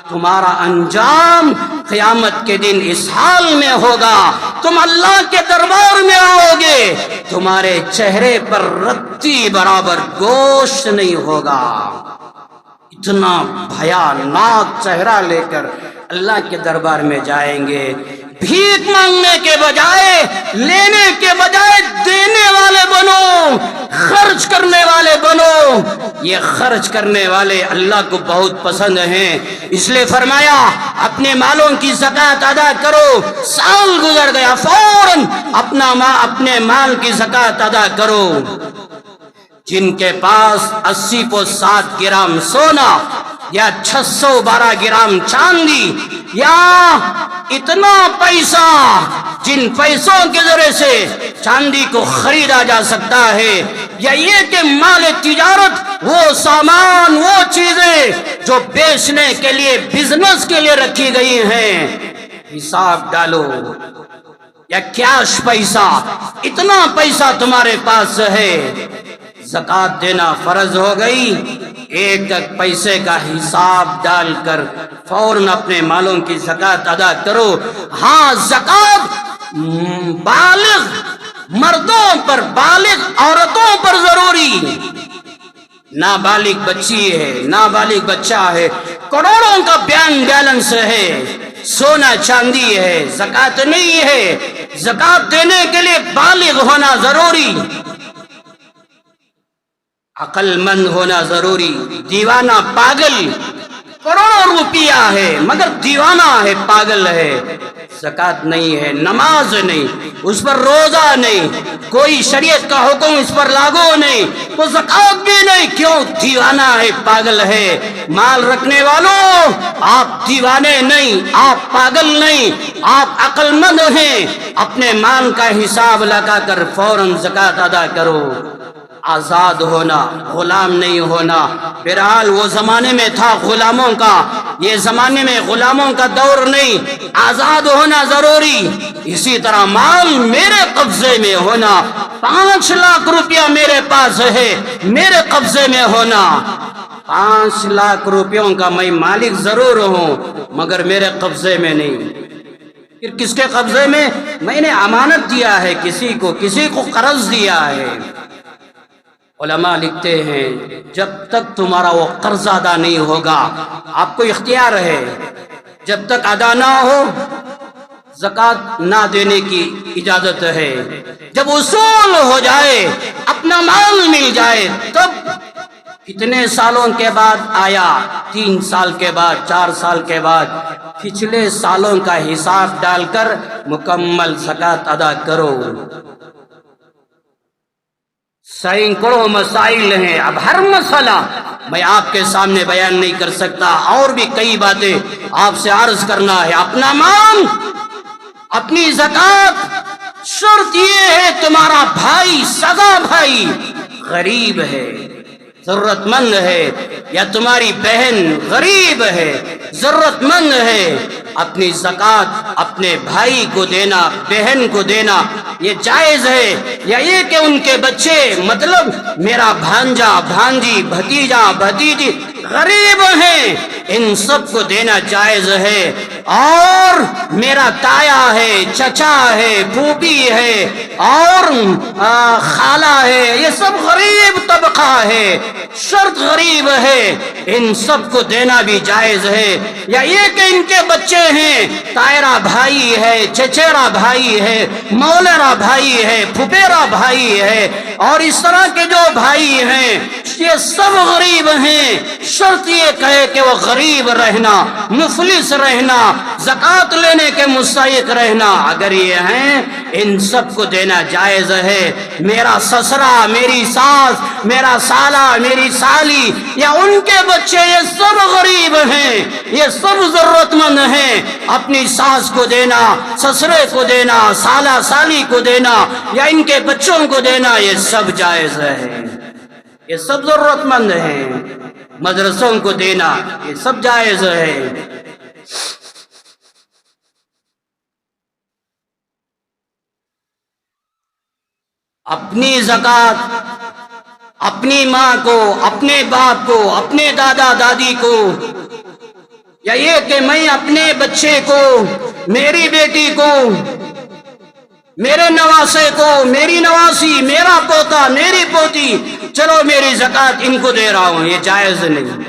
تمہارا انجام قیامت کے دن اس حال میں ہوگا، تم اللہ کے دربار میں آؤ گے، تمہارے چہرے پر رتی برابر گوشت نہیں ہوگا۔ اتنا بھیاناک چہرہ لے کر اللہ کے دربار میں جائیں گے، بھیک مانگنے کے بجائے، لینے کے بجائے دینے والے بنو، خرچ کرنے والے بنو۔ یہ خرچ کرنے والے اللہ کو بہت پسند ہیں، اس لیے فرمایا اپنے مالوں کی زکوٰۃ ادا کرو۔ سال گزر گیا، فوراً اپنے مال کی زکوٰۃ ادا کرو۔ جن کے پاس 80.7 گرام سونا یا 612 گرام چاندی یا اتنا پیسہ، جن پیسوں کے ذریعے سے چاندی کو خریدا جا سکتا ہے، یا یہ کہ مال تجارت، وہ سامان، وہ چیزیں جو بیچنے کے لیے، بزنس کے لیے رکھی گئی ہیں، حساب ڈالو۔ یا کیش پیسہ، اتنا پیسہ تمہارے پاس ہے، زکوٰۃ دینا فرض ہو گئی، ایک پیسے کا حساب ڈال کر فوراً اپنے مالوں کی زکوٰۃ ادا کرو۔ ہاں زکوٰۃ بالغ مردوں پر، بالغ عورتوں پر ضروری، نابالغ بچی ہے، نابالغ بچہ ہے، کروڑوں کا بیلنس ہے، سونا چاندی ہے، زکوٰۃ نہیں ہے۔ زکوٰۃ دینے کے لیے بالغ ہونا ضروری، عقل مند ہونا ضروری۔ دیوانہ پاگل کروڑوں روپیہ ہے مگر دیوانہ ہے، پاگل ہے، زکوٰۃ نہیں ہے، نماز نہیں، اس پر روزہ نہیں، کوئی شریعت کا حکم اس پر لاگو نہیں، وہ زکوٰۃ بھی نہیں، کیوں؟ دیوانہ ہے، پاگل ہے۔ مال رکھنے والوں، آپ دیوانے نہیں، آپ پاگل نہیں، آپ عقل مند ہیں، اپنے مال کا حساب لگا کر فوراً زکوٰۃ ادا کرو۔ آزاد ہونا، غلام نہیں ہونا۔ بہرحال وہ زمانے میں تھا غلاموں کا، یہ زمانے میں غلاموں کا دور نہیں، آزاد ہونا ضروری۔ اسی طرح مال میرے قبضے میں ہونا، 5 لاکھ روپیہ میرے پاس ہے، میرے قبضے میں ہونا۔ 5 لاکھ روپیوں کا میں مالک ضرور ہوں مگر میرے قبضے میں نہیں۔ پھر کس کے قبضے میں؟ میں نے امانت دیا ہے کسی کو قرض دیا ہے۔ علماء لکھتے ہیں جب تک تمہارا وہ قرض ادا نہیں ہوگا، آپ کو اختیار ہے، جب تک ادا نہ ہو زکوٰۃ نہ دینے کی اجازت ہے۔ جب اصول ہو جائے، اپنا مال مل جائے، تب کتنے سالوں کے بعد آیا، 3 سال کے بعد، 4 سال کے بعد، پچھلے سالوں کا حساب ڈال کر مکمل زکوٰۃ ادا کرو۔ سینکڑوں مسائل ہیں، اب ہر مسئلہ میں آپ کے سامنے بیان نہیں کر سکتا، اور بھی کئی باتیں آپ سے عرض کرنا ہے۔ اپنا مال، اپنی زکوٰۃ، شرط یہ ہے تمہارا بھائی، سگا بھائی غریب ہے، ضرورت مند ہے، یا تمہاری بہن غریب ہے، ضرورت مند ہے، اپنی زکوٰۃ اپنے بھائی کو دینا، بہن کو دینا یہ جائز ہے۔ یا یہ کہ ان کے بچے، مطلب میرا بھانجا، بھانجی، بھتیجا، بھتیجی غریب ہیں ان سب کو دینا جائز ہے. اور میرا تایا ہے، چچا ہے، پھوپھی ہے اور خالہ ہے، یہ سب غریب طبقہ ہے، شرط غریب ہے، ان سب کو دینا بھی جائز ہے. یا یہ کہ ان کے بچے ہیں، تائرا بھائی ہے، چچیرا بھائی ہے، مولیرا بھائی ہے، پھپھیرا بھائی ہے اور اس طرح کے جو بھائی ہیں یہ سب غریب ہیں. شرط یہ کہے کہ وہ غریب رہنا، مفلس رہنا، زکوٰۃ لینے کے مستحق رہنا. اگر یہ ہیں ان سب کو دینا جائز ہے. میرا سسرا، میری ساس، میرا سالہ، میری سالی یا ان کے بچے یہ سب غریب ہیں، یہ سب ضرورت مند ہیں. اپنی ساس کو دینا، سسرے کو دینا، سالہ سالی کو دینا یا ان کے بچوں کو دینا یہ سب جائز ہے، یہ سب ضرورت مند ہیں. مدرسوں کو دینا یہ سب جائز ہے. اپنی زکوٰۃ اپنی ماں کو، اپنے باپ کو، اپنے دادا دادی کو، یا یہ کہ میں اپنے بچے کو، میری بیٹی کو، میرے نواسے کو، میری نواسی، میرا پوتا، میری پوتی، چلو میری زکوٰۃ ان کو دے رہا ہوں، یہ جائز نہیں.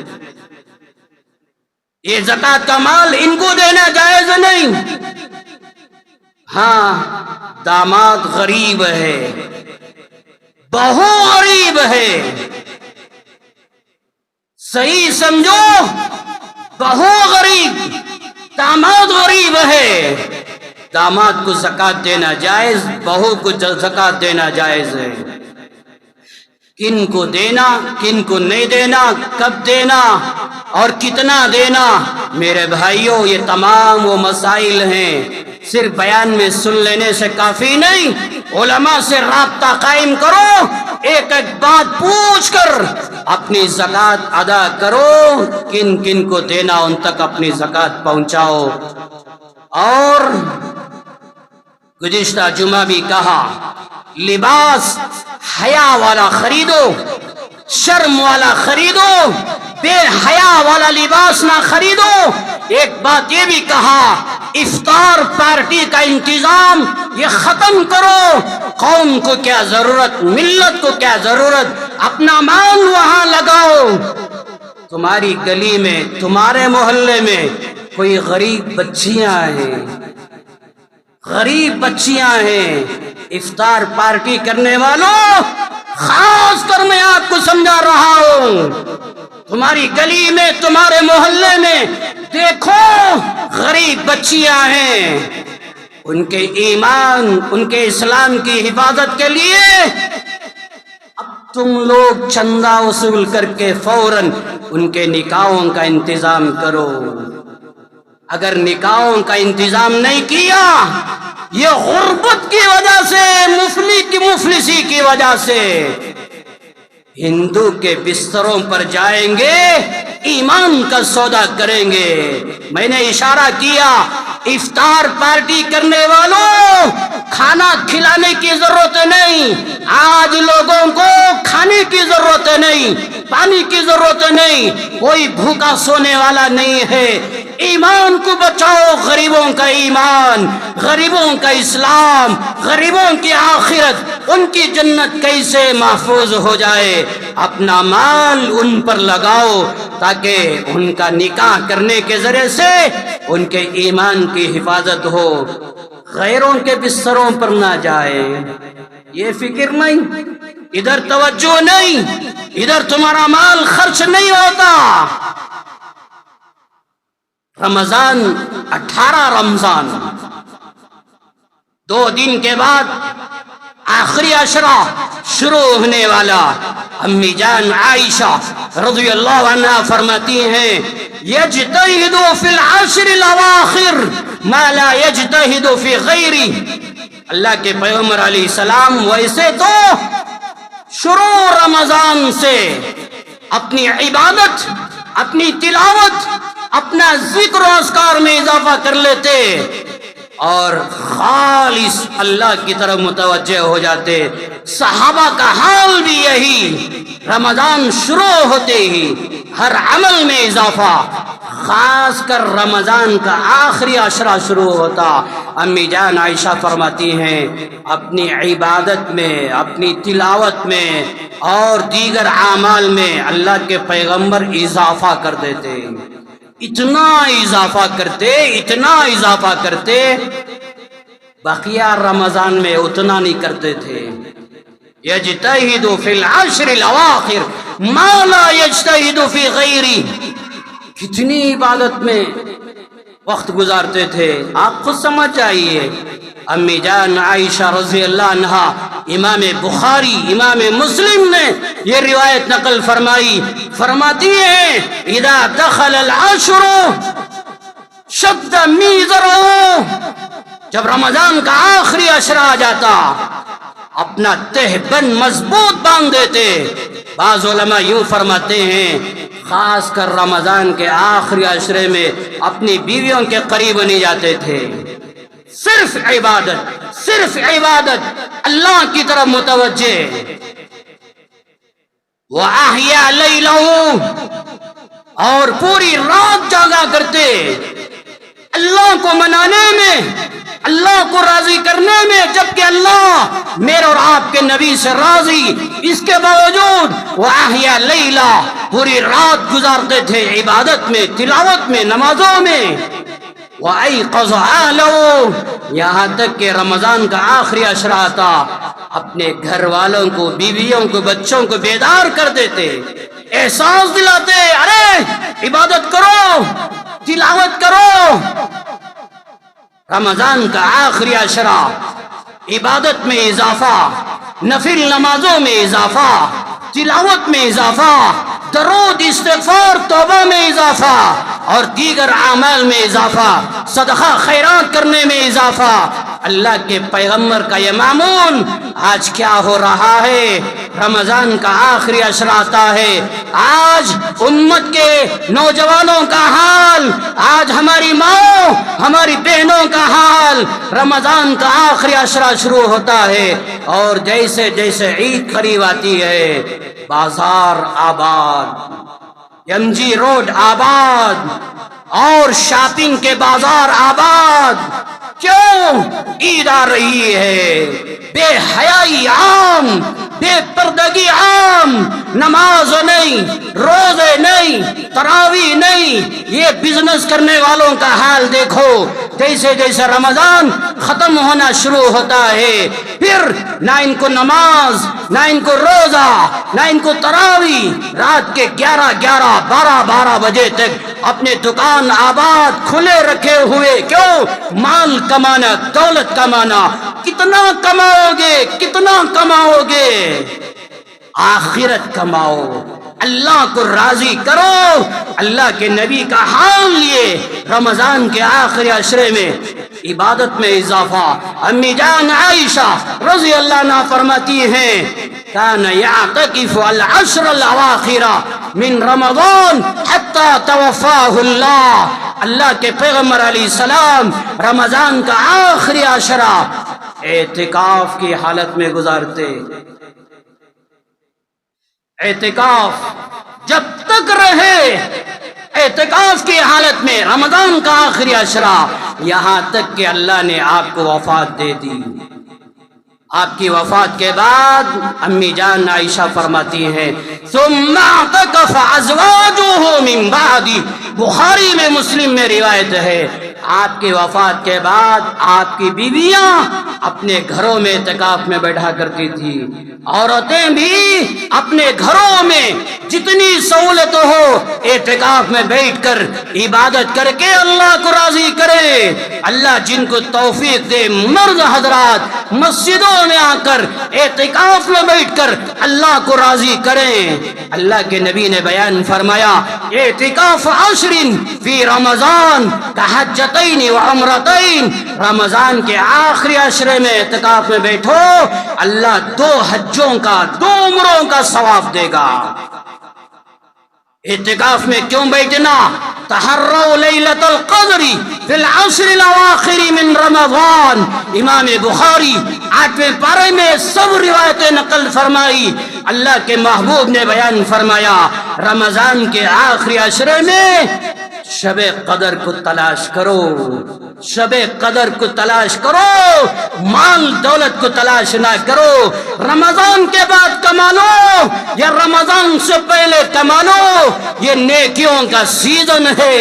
یہ زکوٰۃ کا مال ان کو دینا جائز نہیں. ہاں داماد غریب ہے، بہو غریب ہے، صحیح سمجھو، بہو غریب، داماد غریب ہے. داماد کو زکوٰۃ دینا جائز، بہو کو زکوٰۃ دینا جائز ہے. کن کو دینا، کن کو نہیں دینا، کب دینا اور کتنا دینا، میرے بھائیوں یہ تمام وہ مسائل ہیں. صرف بیان میں سن لینے سے کافی نہیں، علماء سے رابطہ قائم کرو، ایک ایک بات پوچھ کر اپنی زکوٰۃ ادا کرو. کن کن کو دینا ان تک اپنی زکوٰۃ پہنچاؤ. اور گزشتہ جمعہ بھی کہا، لباس حیا والا خریدو، شرم والا خریدو، بے حیا والا لباس نہ خریدو. ایک بات یہ بھی کہا، افطار پارٹی کا انتظام یہ ختم کرو. قوم کو کیا ضرورت، ملت کو کیا ضرورت، اپنا مال وہاں لگاؤ. تمہاری گلی میں، تمہارے محلے میں کوئی غریب بچیاں ہیں، غریب بچیاں ہیں، افطار پارٹی کرنے والوں، خاص کر میں آپ کو سمجھا رہا ہوں، تمہاری گلی میں، تمہارے محلے میں دیکھو غریب بچیاں ہیں. ان کے ایمان، ان کے اسلام کی حفاظت کے لیے اب تم لوگ چندہ وصول کر کے فوراً ان کے نکاحوں کا انتظام کرو. اگر نکاحوں کا انتظام نہیں کیا، یہ غربت کی وجہ سے، مفلسی کی وجہ سے ہندو کے بستروں پر جائیں گے، ایمان کا سودا کریں گے. میں نے اشارہ کیا، افطار پارٹی کرنے والوں، کھانا کھلانے کی ضرورت نہیں. آج لوگوں کو کھانے کی ضرورت نہیں، پانی کی ضرورت نہیں، کوئی بھوکا سونے والا نہیں ہے. ایمان کو بچاؤ، غریبوں کا ایمان، غریبوں کا اسلام، غریبوں کی آخرت، ان کی جنت کیسے محفوظ ہو جائے. اپنا مال ان پر لگاؤ تاکہ ان کا نکاح کرنے کے ذریعے سے ان کے ایمان کی حفاظت ہو، غیروں کے بستروں پر نہ جائے. یہ فکر نہیں، ادھر توجہ نہیں، ادھر تمہارا مال خرچ نہیں ہوتا. رمضان 18 رمضان، 2 دن کے بعد آخری عشرہ شروع ہونے والا. امی جان عائشہ رضی اللہ عنہ فرماتی ہیں، یجتہد فی العشر الاواخر ما لا یجتہد فی غیری. اللہ کے پیغمبر علیہ السلام ویسے تو شروع رمضان سے اپنی عبادت، اپنی تلاوت، اپنا ذکر و اذکار میں اضافہ کر لیتے، اور خالص اللہ کی طرف متوجہ ہو جاتے۔ صحابہ کا حال بھی یہی، رمضان شروع ہوتے ہی ہر عمل میں اضافہ، خاص کر رمضان کا آخری عشرہ شروع ہوتا۔ امی جان عائشہ فرماتی ہیں اپنی عبادت میں، اپنی تلاوت میں اور دیگر اعمال میں اللہ کے پیغمبر اضافہ کر دیتے، اتنا اضافہ کرتے، اتنا اضافہ کرتے، بقیہ رمضان میں اتنا نہیں کرتے تھے۔ یجتہد فی العشر الاواخر ما لا یجتہد فی غیری، کتنی عبادت میں وقت گزارتے تھے، آپ خود سمجھ جائیے۔ امی جان عائشہ رضی اللہ عنہا، امام بخاری، امام مسلم نے یہ روایت نقل فرمائی، فرماتی ہیں اذا دخل العشر شد میزرہ، جب رمضان کا آخری عشرہ آ جاتا اپنا تہ بند مضبوط باندھ دیتے۔ بعض علماء یوں فرماتے ہیں خاص کر رمضان کے آخری عشرے میں اپنی بیویوں کے قریب نہیں جاتے تھے، صرف عبادت، صرف عبادت، اللہ کی طرف متوجہ۔ وَأَحْيَا لَيْلَهُ، اور پوری رات جاگا کرتے اللہ کو منانے میں، اللہ کو راضی کرنے میں، جبکہ اللہ میرے اور آپ کے نبی سے راضی، اس کے باوجود وَأَحْيَا لَيْلَهُ، پوری رات گزارتے تھے عبادت میں، تلاوت میں، نمازوں میں۔ وَأَيْقَظَ أَهْلَهُ، یہاں تک کہ رمضان کا آخری عشرہ آتا اپنے گھر والوں کو، بیویوں کو، بچوں کو بیدار کر دیتے، احساس دلاتے، ارے عبادت کرو، تلاوت کرو۔ رمضان کا آخری عشرہ، عبادت میں اضافہ، نفل نمازوں میں اضافہ، تلاوت میں اضافہ، درود استغفار توبہ میں اضافہ اور دیگر اعمال میں اضافہ، صدقہ خیرات کرنے میں اضافہ۔ اللہ کے پیغمبر کا یہ معمول آج کیا ہو رہا ہے؟ رمضان کا آخری عشرہ آتا ہے، آج امت کے نوجوانوں کا حال، آج ہماری ماں، ہماری بہنوں کا حال، رمضان کا آخری عشرہ شروع ہوتا ہے اور جیسے جیسے عید قریب آتی ہے بازار آباد، ایم جی روڈ آباد اور شاپنگ کے بازار آباد۔ کیوں؟ عید آ رہی ہے، بے حیائی عام، بے پردگی عام، نماز نہیں، روزے نہیں، تراویح نہیں، یہ بزنس کرنے والوں کا حال دیکھو۔ جیسے جیسے رمضان ختم ہونا شروع ہوتا ہے پھر نہ ان کو نماز، نہ ان کو روزہ، نہ ان کو تراویح، رات کے 11 12 بجے تک اپنے دکان آباد کھلے رکھے ہوئے۔ کیوں؟ مال کمانا، دولت کمانا۔ کتنا کماؤ گے؟ کتنا کماؤ گے؟ آخرت کماؤ، اللہ کو راضی کرو۔ اللہ کے نبی کا حال یہ رمضان کے آخری عشرے میں عبادت میں اضافہ۔ امی جان عائشہ رضی اللہ عنہ فرماتی ہیں کان یعتکف العشر الاواخر من رمضان حتی توفاہ اللہ، اللہ کے پیغمبر علیہ السلام رمضان کا آخری عشرہ اعتکاف کی حالت میں گزارتے۔ اعتکاف جب تک رہے، اعتکاف کی حالت میں رمضان کا آخری عشرہ، یہاں تک کہ اللہ نے آپ کو وفات دے دی۔ آپ کی وفات کے بعد امی جان عائشہ فرماتی ہیں ثم اعتکف ازواجہ من بعد، بخاری میں، مسلم میں روایت ہے آپ کی وفات کے بعد آپ کی بیویاں اپنے گھروں میں اعتکاف میں بیٹھا کرتی تھی۔ عورتیں بھی اپنے گھروں میں جتنی سہولت ہو اعتکاف میں بیٹھ کر عبادت کر کے اللہ کو راضی کرے۔ اللہ جن کو توفیق دے، مرد حضرات مسجدوں میں آ کر اعتکاف میں بیٹھ کر اللہ کو راضی کریں۔ اللہ کے نبی نے بیان فرمایا اعتکاف عشر فی رمضان کحجتین و عمرتین، رمضان کے آخری عشرے میں اعتکاف میں بیٹھو، اللہ 2 حجوں کا، 2 عمروں کا ثواب دے گا۔ اعتکاف میں کیوں بیٹھنا؟ تحروا لیلۃ القدر فی العشر الاواخر من رمضان. امام بخاری 8ویں پارے میں سب روایتیں نقل فرمائی. اللہ کے محبوب نے بیان فرمایا رمضان کے آخری عشرے میں شب قدر کو تلاش کرو، شب قدر کو تلاش کرو، مال دولت کو تلاش نہ کرو. رمضان کے بعد کما لو یا رمضان سے پہلے کما لو، یہ نیکیوں کا سیزن ہے،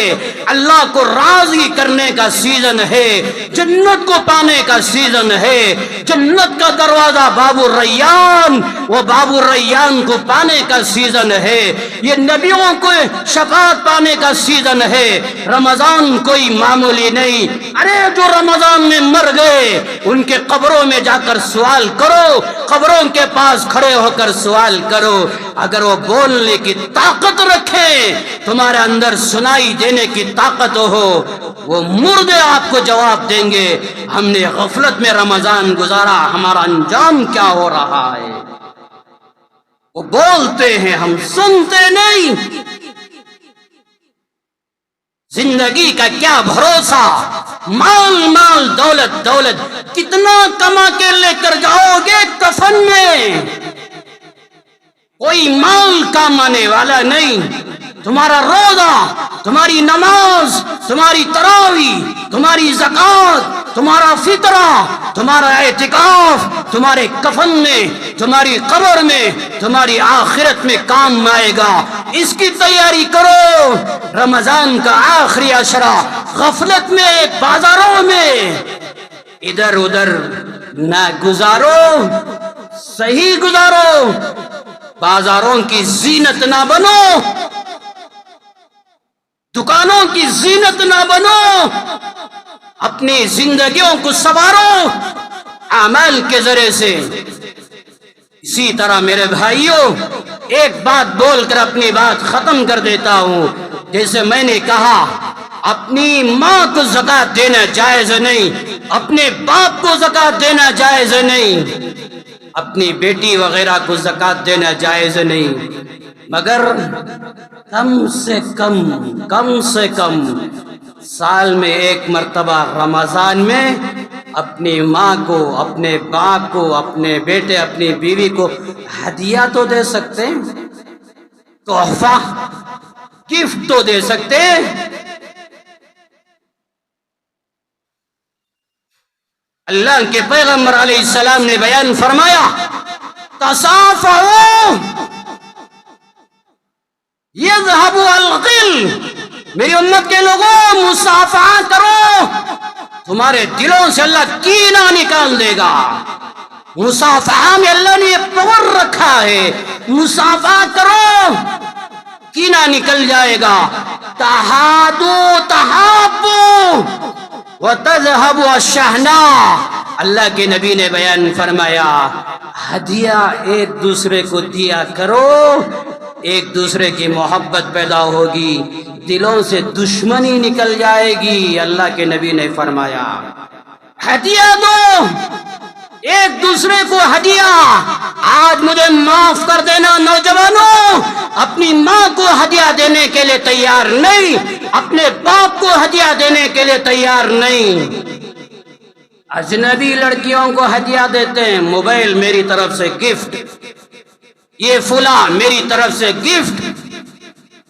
اللہ کو راضی کرنے کا سیزن ہے، جنت کو پانے کا سیزن ہے. جنت کا دروازہ باب الریان، وہ باب الریان کو پانے کا سیزن ہے. یہ نبیوں کو شفاعت پانے کا سیزن ہے. رمضان کوئی معمولی نہیں. ارے جو رمضان میں مر گئے ان کے قبروں میں جا کر سوال کرو، قبروں کے پاس کھڑے ہو کر سوال کرو. اگر وہ بولنے کی طاقت رکھیں، تمہارے اندر سنائی دینے کی طاقت ہو، وہ مردے آپ کو جواب دیں گے ہم نے غفلت میں رمضان گزارا، ہمارا انجام کیا ہو رہا ہے. وہ بولتے ہیں ہم سنتے نہیں. زندگی کا کیا بھروسہ، مال مال دولت دولت، کتنا کما کے لے کر جاؤ گے کفن میں، کوئی مال کام آنے والا نہیں. تمہارا روزہ، تمہاری نماز، تمہاری تراویح، تمہاری زکوٰۃ، تمہارا فطرہ، تمہارا اعتکاف تمہارے کفن میں، تمہاری قبر میں، تمہاری آخرت میں کام آئے گا. اس کی تیاری کرو. رمضان کا آخری عشرہ غفلت میں، بازاروں میں ادھر ادھر نہ گزارو، صحیح گزارو. بازاروں کی زینت نہ بنو، دکانوں کی زینت نہ بنو. اپنی زندگیوں کو سنوارو اعمال کے ذریعے سے. اسی طرح میرے بھائیوں، ایک بات بول کر اپنی بات ختم کر دیتا ہوں. جیسے میں نے کہا اپنی ماں کو زکوٰۃ دینا جائز نہیں، اپنے باپ کو زکوٰۃ دینا جائز نہیں، اپنی بیٹی وغیرہ کو زکوٰۃ دینا جائز نہیں، مگر کم سے کم سال میں ایک مرتبہ رمضان میں اپنی ماں کو، اپنے باپ کو، اپنے بیٹے، اپنی بیوی کو ہدیہ تو دے سکتے، تحفہ، گفٹ تو دے سکتے. اللہ کے پیغمبر علیہ السلام نے بیان فرمایا تصافحوا یذهب الغل. میری امت کے لوگوں مصافحہ کرو، تمہارے دلوں سے اللہ کینہ نکال دے گا. مصافحہ میں اللہ نے یہ پاور رکھا ہے. مصافحہ کرو، کینہ نکل جائے گا. تہادو تحابو وتذهب الشحناء. اللہ کے نبی نے بیان فرمایا ہدیہ ایک دوسرے کو دیا کرو، ایک دوسرے کی محبت پیدا ہوگی، دلوں سے دشمنی نکل جائے گی. اللہ کے نبی نے فرمایا ہدیہ دو ایک دوسرے کو ہدیہ. آج مجھے معاف کر دینا نوجوانوں، اپنی ماں کو ہدیہ دینے کے لیے تیار نہیں، اپنے باپ کو ہدیہ دینے کے لیے تیار نہیں. اجنبی لڑکیوں کو ہدیہ دیتے ہیں، موبائل میری طرف سے گفٹ، یہ فلاں میری طرف سے گفٹ.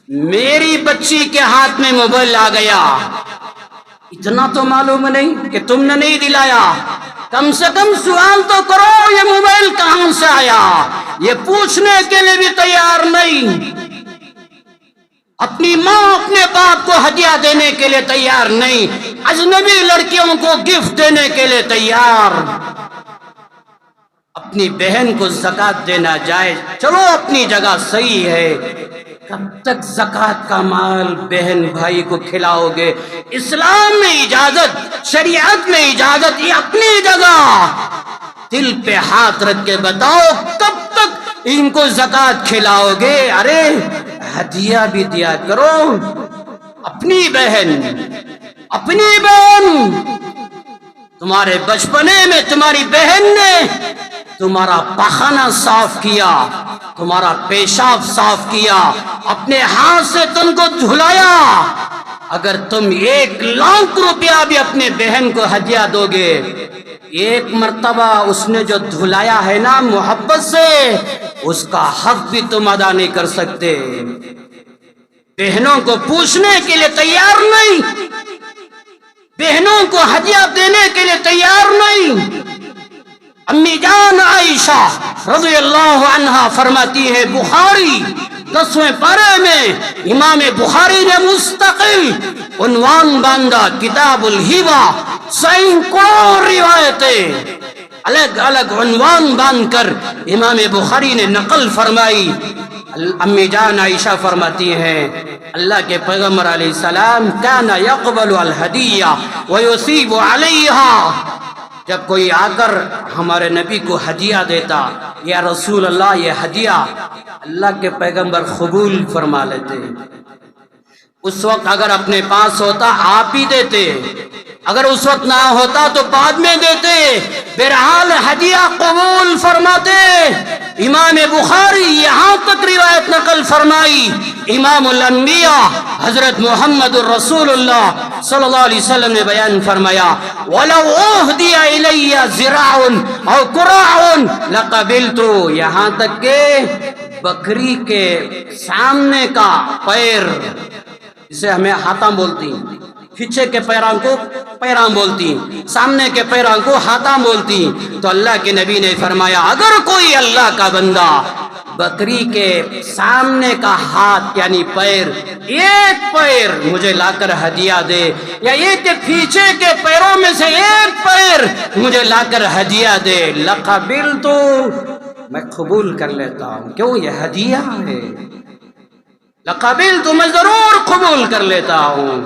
میری بچی کے ہاتھ میں موبائل آ گیا، اتنا تو معلوم نہیں کہ تم نے نہیں دلایا. کم سے کم سوال تو کرو یہ موبائل کہاں سے آیا، یہ پوچھنے کے لیے بھی تیار نہیں. اپنی ماں اپنے باپ کو ہدیہ دینے کے لیے تیار نہیں، اجنبی لڑکیوں کو گفٹ دینے کے لیے تیار. اپنی بہن کو زکوٰۃ دینا جائز، چلو اپنی جگہ صحیح ہے. کب تک زکوٰۃ کا مال بہن بھائی کو کھلاؤ گے؟ اسلام میں اجازت، شریعت میں اجازت، یہ اپنی جگہ. دل پہ ہاتھ رکھ کے بتاؤ کب تک ان کو زکوٰۃ کھلاؤ گے؟ ارے ہدیہ بھی دیا کرو. اپنی بہن، تمہارے بچپنے میں تمہاری بہن نے تمہارا پاخانہ صاف کیا، تمہارا پیشاب صاف کیا، اپنے ہاتھ سے تم کو دھلایا. اگر تم 1,00,000 روپیہ بھی اپنے بہن کو ہدیہ دو گے، ایک مرتبہ اس نے جو دھلایا ہے نا محبت سے، اس کا حق بھی تم ادا نہیں کر سکتے۔ بہنوں کو پوچھنے کے لیے تیار نہیں، بہنوں کو ہدیہ دینے کے لیے تیار نہیں۔ امی جان عائشہ رضی اللہ عنہا فرماتی ہے، بخاری 10ویں پارے میں امام بخاری نے مستقل عنوان باندھا، کتاب الہبہ، سینکڑوں روایتیں الگ الگ عنوان باندھ کر امام بخاری نے نقل فرمائی۔ امی جان عائشہ فرماتی ہیں، اللہ کے پیغمبر علیہ السلام کان یقبل الہدیہ ویثیب علیہا، جب کوئی آ کر ہمارے نبی کو ہدیہ دیتا، یا رسول اللہ یہ ہدیہ، اللہ کے پیغمبر قبول فرما لیتے۔ اس وقت اگر اپنے پاس ہوتا آپ ہی دیتے، اگر اس وقت نہ ہوتا تو بعد میں دیتے، بہرحال ہدیہ قبول فرماتے۔ امام بخاری یہاں تک روایت نقل فرمائی، امام الانبیاء حضرت محمد الرسول اللہ صلی اللہ علیہ وسلم نے بیان فرمایا، وَلَوْ أُهْدِيَ إِلَيَّ زِرَاعٌ أَوْ قُرَاعٌ لَقَبِلْتُ، یہاں تک کہ بکری کے سامنے کا پیر، اسے ہمیں ہاتھاں بولتی، پیچھے کے پیراں کو پیراں بولتی، سامنے کے پیراں کو ہاتھاں بولتی، تو اللہ کے نبی نے فرمایا اگر کوئی اللہ کا بندہ بکری کے سامنے کا ہاتھ یعنی پیر، ایک پیر مجھے لا کر ہدیہ دے، یا ایک کے پیچھے کے پیروں میں سے ایک پیر مجھے لا کر ہدیہ دے، لقبلت، میں قبول کر لیتا ہوں، کیوں یہ ہدیہ ہے، لقبلت، میں ضرور قبول کر لیتا ہوں۔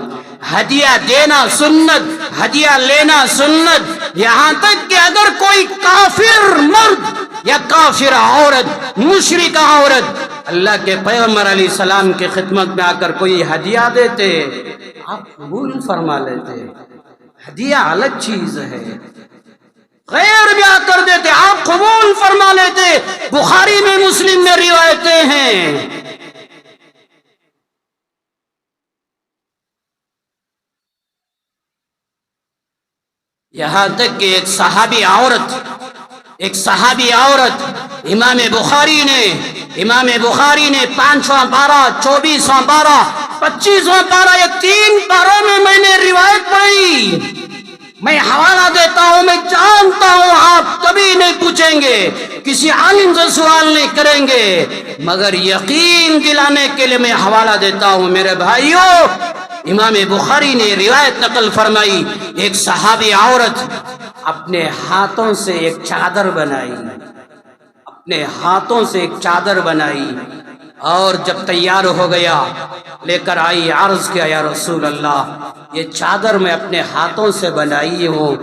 ہدیہ دینا سنت، ہدیہ لینا سنت، یہاں تک کہ اگر کوئی کافر مرد یا کافر عورت، مشرک عورت اللہ کے پیغمبر علیہ السلام کی خدمت میں آ کر کوئی ہدیہ دیتے، آپ قبول فرما لیتے۔ ہدیہ الگ چیز ہے، غیر بھی آ کر دیتے آپ قبول فرما لیتے۔ بخاری میں، مسلم میں روایتیں ہیں، یہاں تک کہ ایک صحابی عورت امام بخاری نے 5واں پارہ، 24واں پارہ، 25واں پارہ، یہ 3 پاروں میں نے روایت پڑھی، میں حوالہ دیتا ہوں، میں جانتا ہوں آپ کبھی نہیں پوچھیں گے، کسی عالم سے سوال نہیں کریں گے، مگر یقین دلانے کے لیے میں حوالہ دیتا ہوں میرے بھائیوں۔ امام بخاری نے روایت نقل فرمائی، ایک صحابی عورت اپنے ہاتھوں سے ایک چادر بنائی، اپنے ہاتھوں سے ایک چادر بنائی، اور جب تیار ہو گیا لے کر آئی، عرض کیا یا رسول اللہ یہ چادر میں اپنے ہاتھوں سے بنائی ہوں،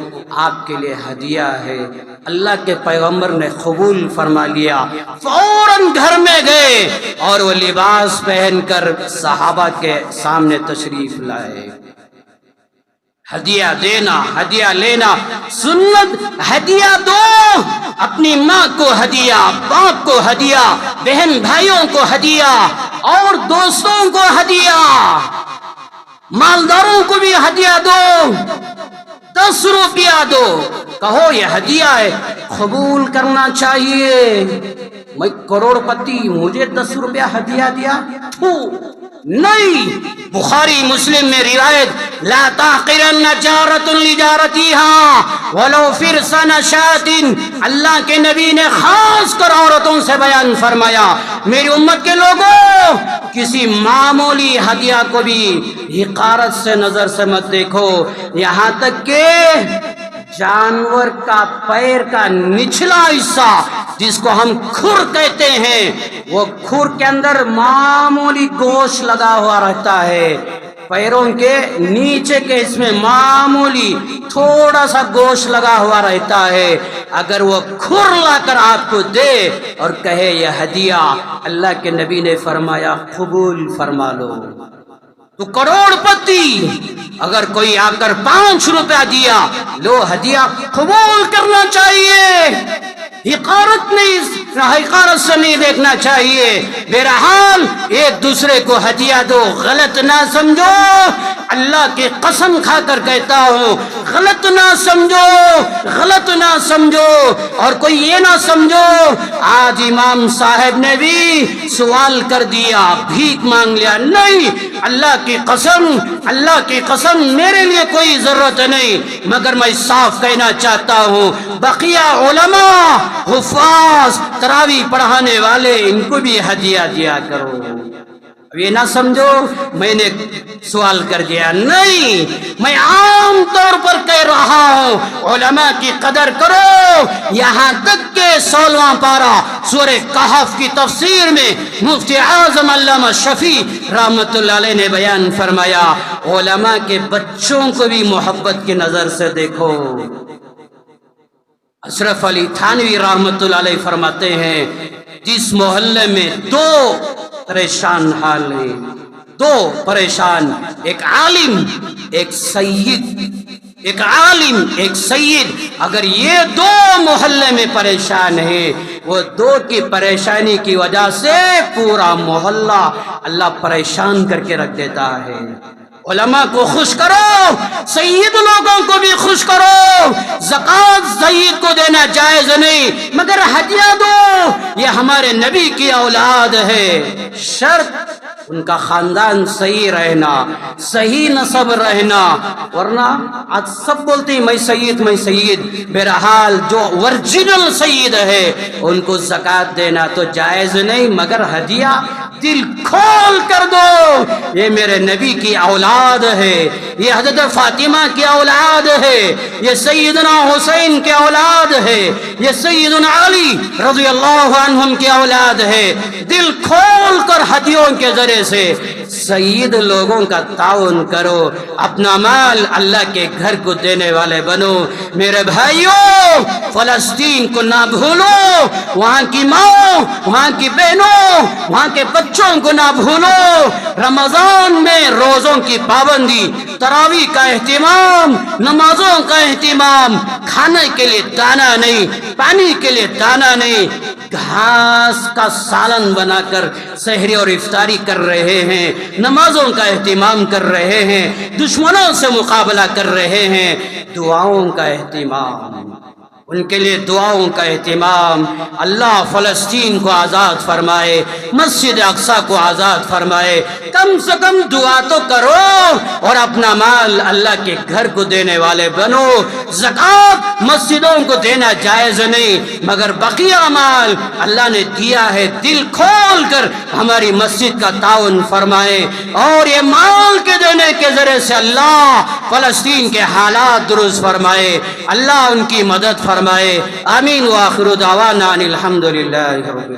آپ کے لیے ہدیہ ہے۔ اللہ کے پیغمبر نے قبول فرما لیا، فوراً گھر میں گئے اور وہ لباس پہن کر صحابہ کے سامنے تشریف لائے۔ ہدیہ دینا، ہدیہ لینا سنت، ہدیہ دو، اپنی ماں کو ہدیہ، باپ کو ہدیہ، بہن بھائیوں کو ہدیہ، اور دوستوں کو ہدیہ، مالداروں کو بھی ہدیہ دو، 10 روپیہ دو، کہو یہ ہدیہ ہے، قبول کرنا چاہیے۔ میں کروڑ پتی، مجھے 10 روپیہ ہدیہ دیا، نہیں۔ بخاری مسلم میں روایت، لا تحقرن جارۃ لجارتها ولو فرسن شاۃ، اللہ کے نبی نے خاص کر عورتوں سے بیان فرمایا، میری امت کے لوگوں کسی معمولی ہدیہ کو بھی حقارت سے نظر سے مت دیکھو، یہاں تک کہ جانور کا پیر کا نچلا حصہ جس کو ہم کھر کہتے ہیں، وہ کھر کے اندر معمولی گوشت لگا ہوا رہتا ہے، پیروں کے نیچے کے اس میں معمولی تھوڑا سا گوشت لگا ہوا رہتا ہے، اگر وہ کھر لا کر آپ کو دے اور کہے یہ ہدیہ، اللہ کے نبی نے فرمایا قبول فرما لو۔ تو کروڑ پتی اگر کوئی آ کر 5 روپیہ دیا، لو ہدیہ، قبول کرنا چاہیے، حقارت سے نہیں دیکھنا چاہیے۔ بہرحال ایک دوسرے کو ہدیہ دو، غلط نہ سمجھو اللہ کی قسم کھا کر کہتا ہوں، غلط نہ سمجھو، غلط نہ سمجھو، اور کوئی یہ نہ سمجھو آج امام صاحب نے بھی سوال کر دیا، بھیک مانگ لیا۔ نہیں، اللہ کی قسم، اللہ کی قسم، میرے لیے کوئی ضرورت نہیں، مگر میں صاف کہنا چاہتا ہوں بقیہ علماء، حفاظ، تراویح پڑھانے والے، ان کو بھی ہدیہ دیا کرو۔ اب یہ نہ سمجھو میں نے سوال کر دیا، نہیں، میں عام طور پر کہہ رہا ہوں علماء کی قدر کرو۔ یہاں تک کہ 16واں پارہ سورہ کہف کی تفسیر میں مفتی اعظم علامہ شفیع رحمت اللہ علیہ نے بیان فرمایا، علماء کے بچوں کو بھی محبت کی نظر سے دیکھو۔ اشرف علی تھانوی رحمت اللہ علیہ فرماتے ہیں، جس محلے میں دو پریشان حال ہیں، دو پریشان، ایک عالم ایک سید، ایک عالم ایک سید، اگر یہ دو محلے میں پریشان ہیں، وہ دو کی پریشانی کی وجہ سے پورا محلہ اللہ پریشان کر کے رکھ دیتا ہے۔ علماء کو خوش کرو، سید لوگوں کو بھی خوش کرو۔ زکوٰۃ سید کو دینا جائز نہیں، مگر ہدیہ دو، یہ ہمارے نبی کی اولاد ہے، شرط ان کا خاندان صحیح رہنا، صحیح نسب رہنا، ورنہ آج سب بولتے ہیں میں سید، بہرحال جو ورجنل سید ہے ان کو زکوٰۃ دینا تو جائز نہیں، مگر ہدیہ دل کھول کر دو، یہ میرے نبی کی اولاد ہے، یہ حضرت فاطمہ کی اولاد ہے، یہ سیدنا حسین کی اولاد ہے، یہ سیدنا علی رضی اللہ عنہم کی اولاد ہے۔ دل کھول کر ہدیوں کے ذریعے سے سید لوگوں کا تعاون کرو، اپنا مال اللہ کے گھر کو دینے والے بنو۔ میرے بھائیوں، فلسطین کو نہ بھولو، وہاں کی ماں، وہاں کی بہنوں، وہاں کے بچوں کو نہ بھولو۔ رمضان میں روزوں کی پابندی، تراویح کا اہتمام، نمازوں کا اہتمام، کھانے کے لیے دانا نہیں، پانی کے لیے دانا نہیں، گھاس کا سالن بنا کر سحری اور افطاری کر رہے ہیں، نمازوں کا اہتمام کر رہے ہیں، دشمنوں سے مقابلہ کر رہے ہیں، دعاؤں کا اہتمام، ان کے لیے دعاؤں کا اہتمام۔ اللہ فلسطین کو آزاد فرمائے، مسجد اقصیٰ کو آزاد فرمائے، کم سے کم دعا تو کرو اور اپنا مال اللہ کے گھر کو دینے والے بنو۔ زکوٰۃ مسجدوں کو دینا جائز نہیں، مگر بقیہ مال اللہ نے دیا ہے، دل کھول کر ہماری مسجد کا تعاون فرمائے، اور یہ مال کے دینے کے ذریعے سے اللہ فلسطین کے حالات درست فرمائے، اللہ ان کی مدد فرمائے۔ آمین وآخر دعوانا ان الحمدللہ رب العالمین۔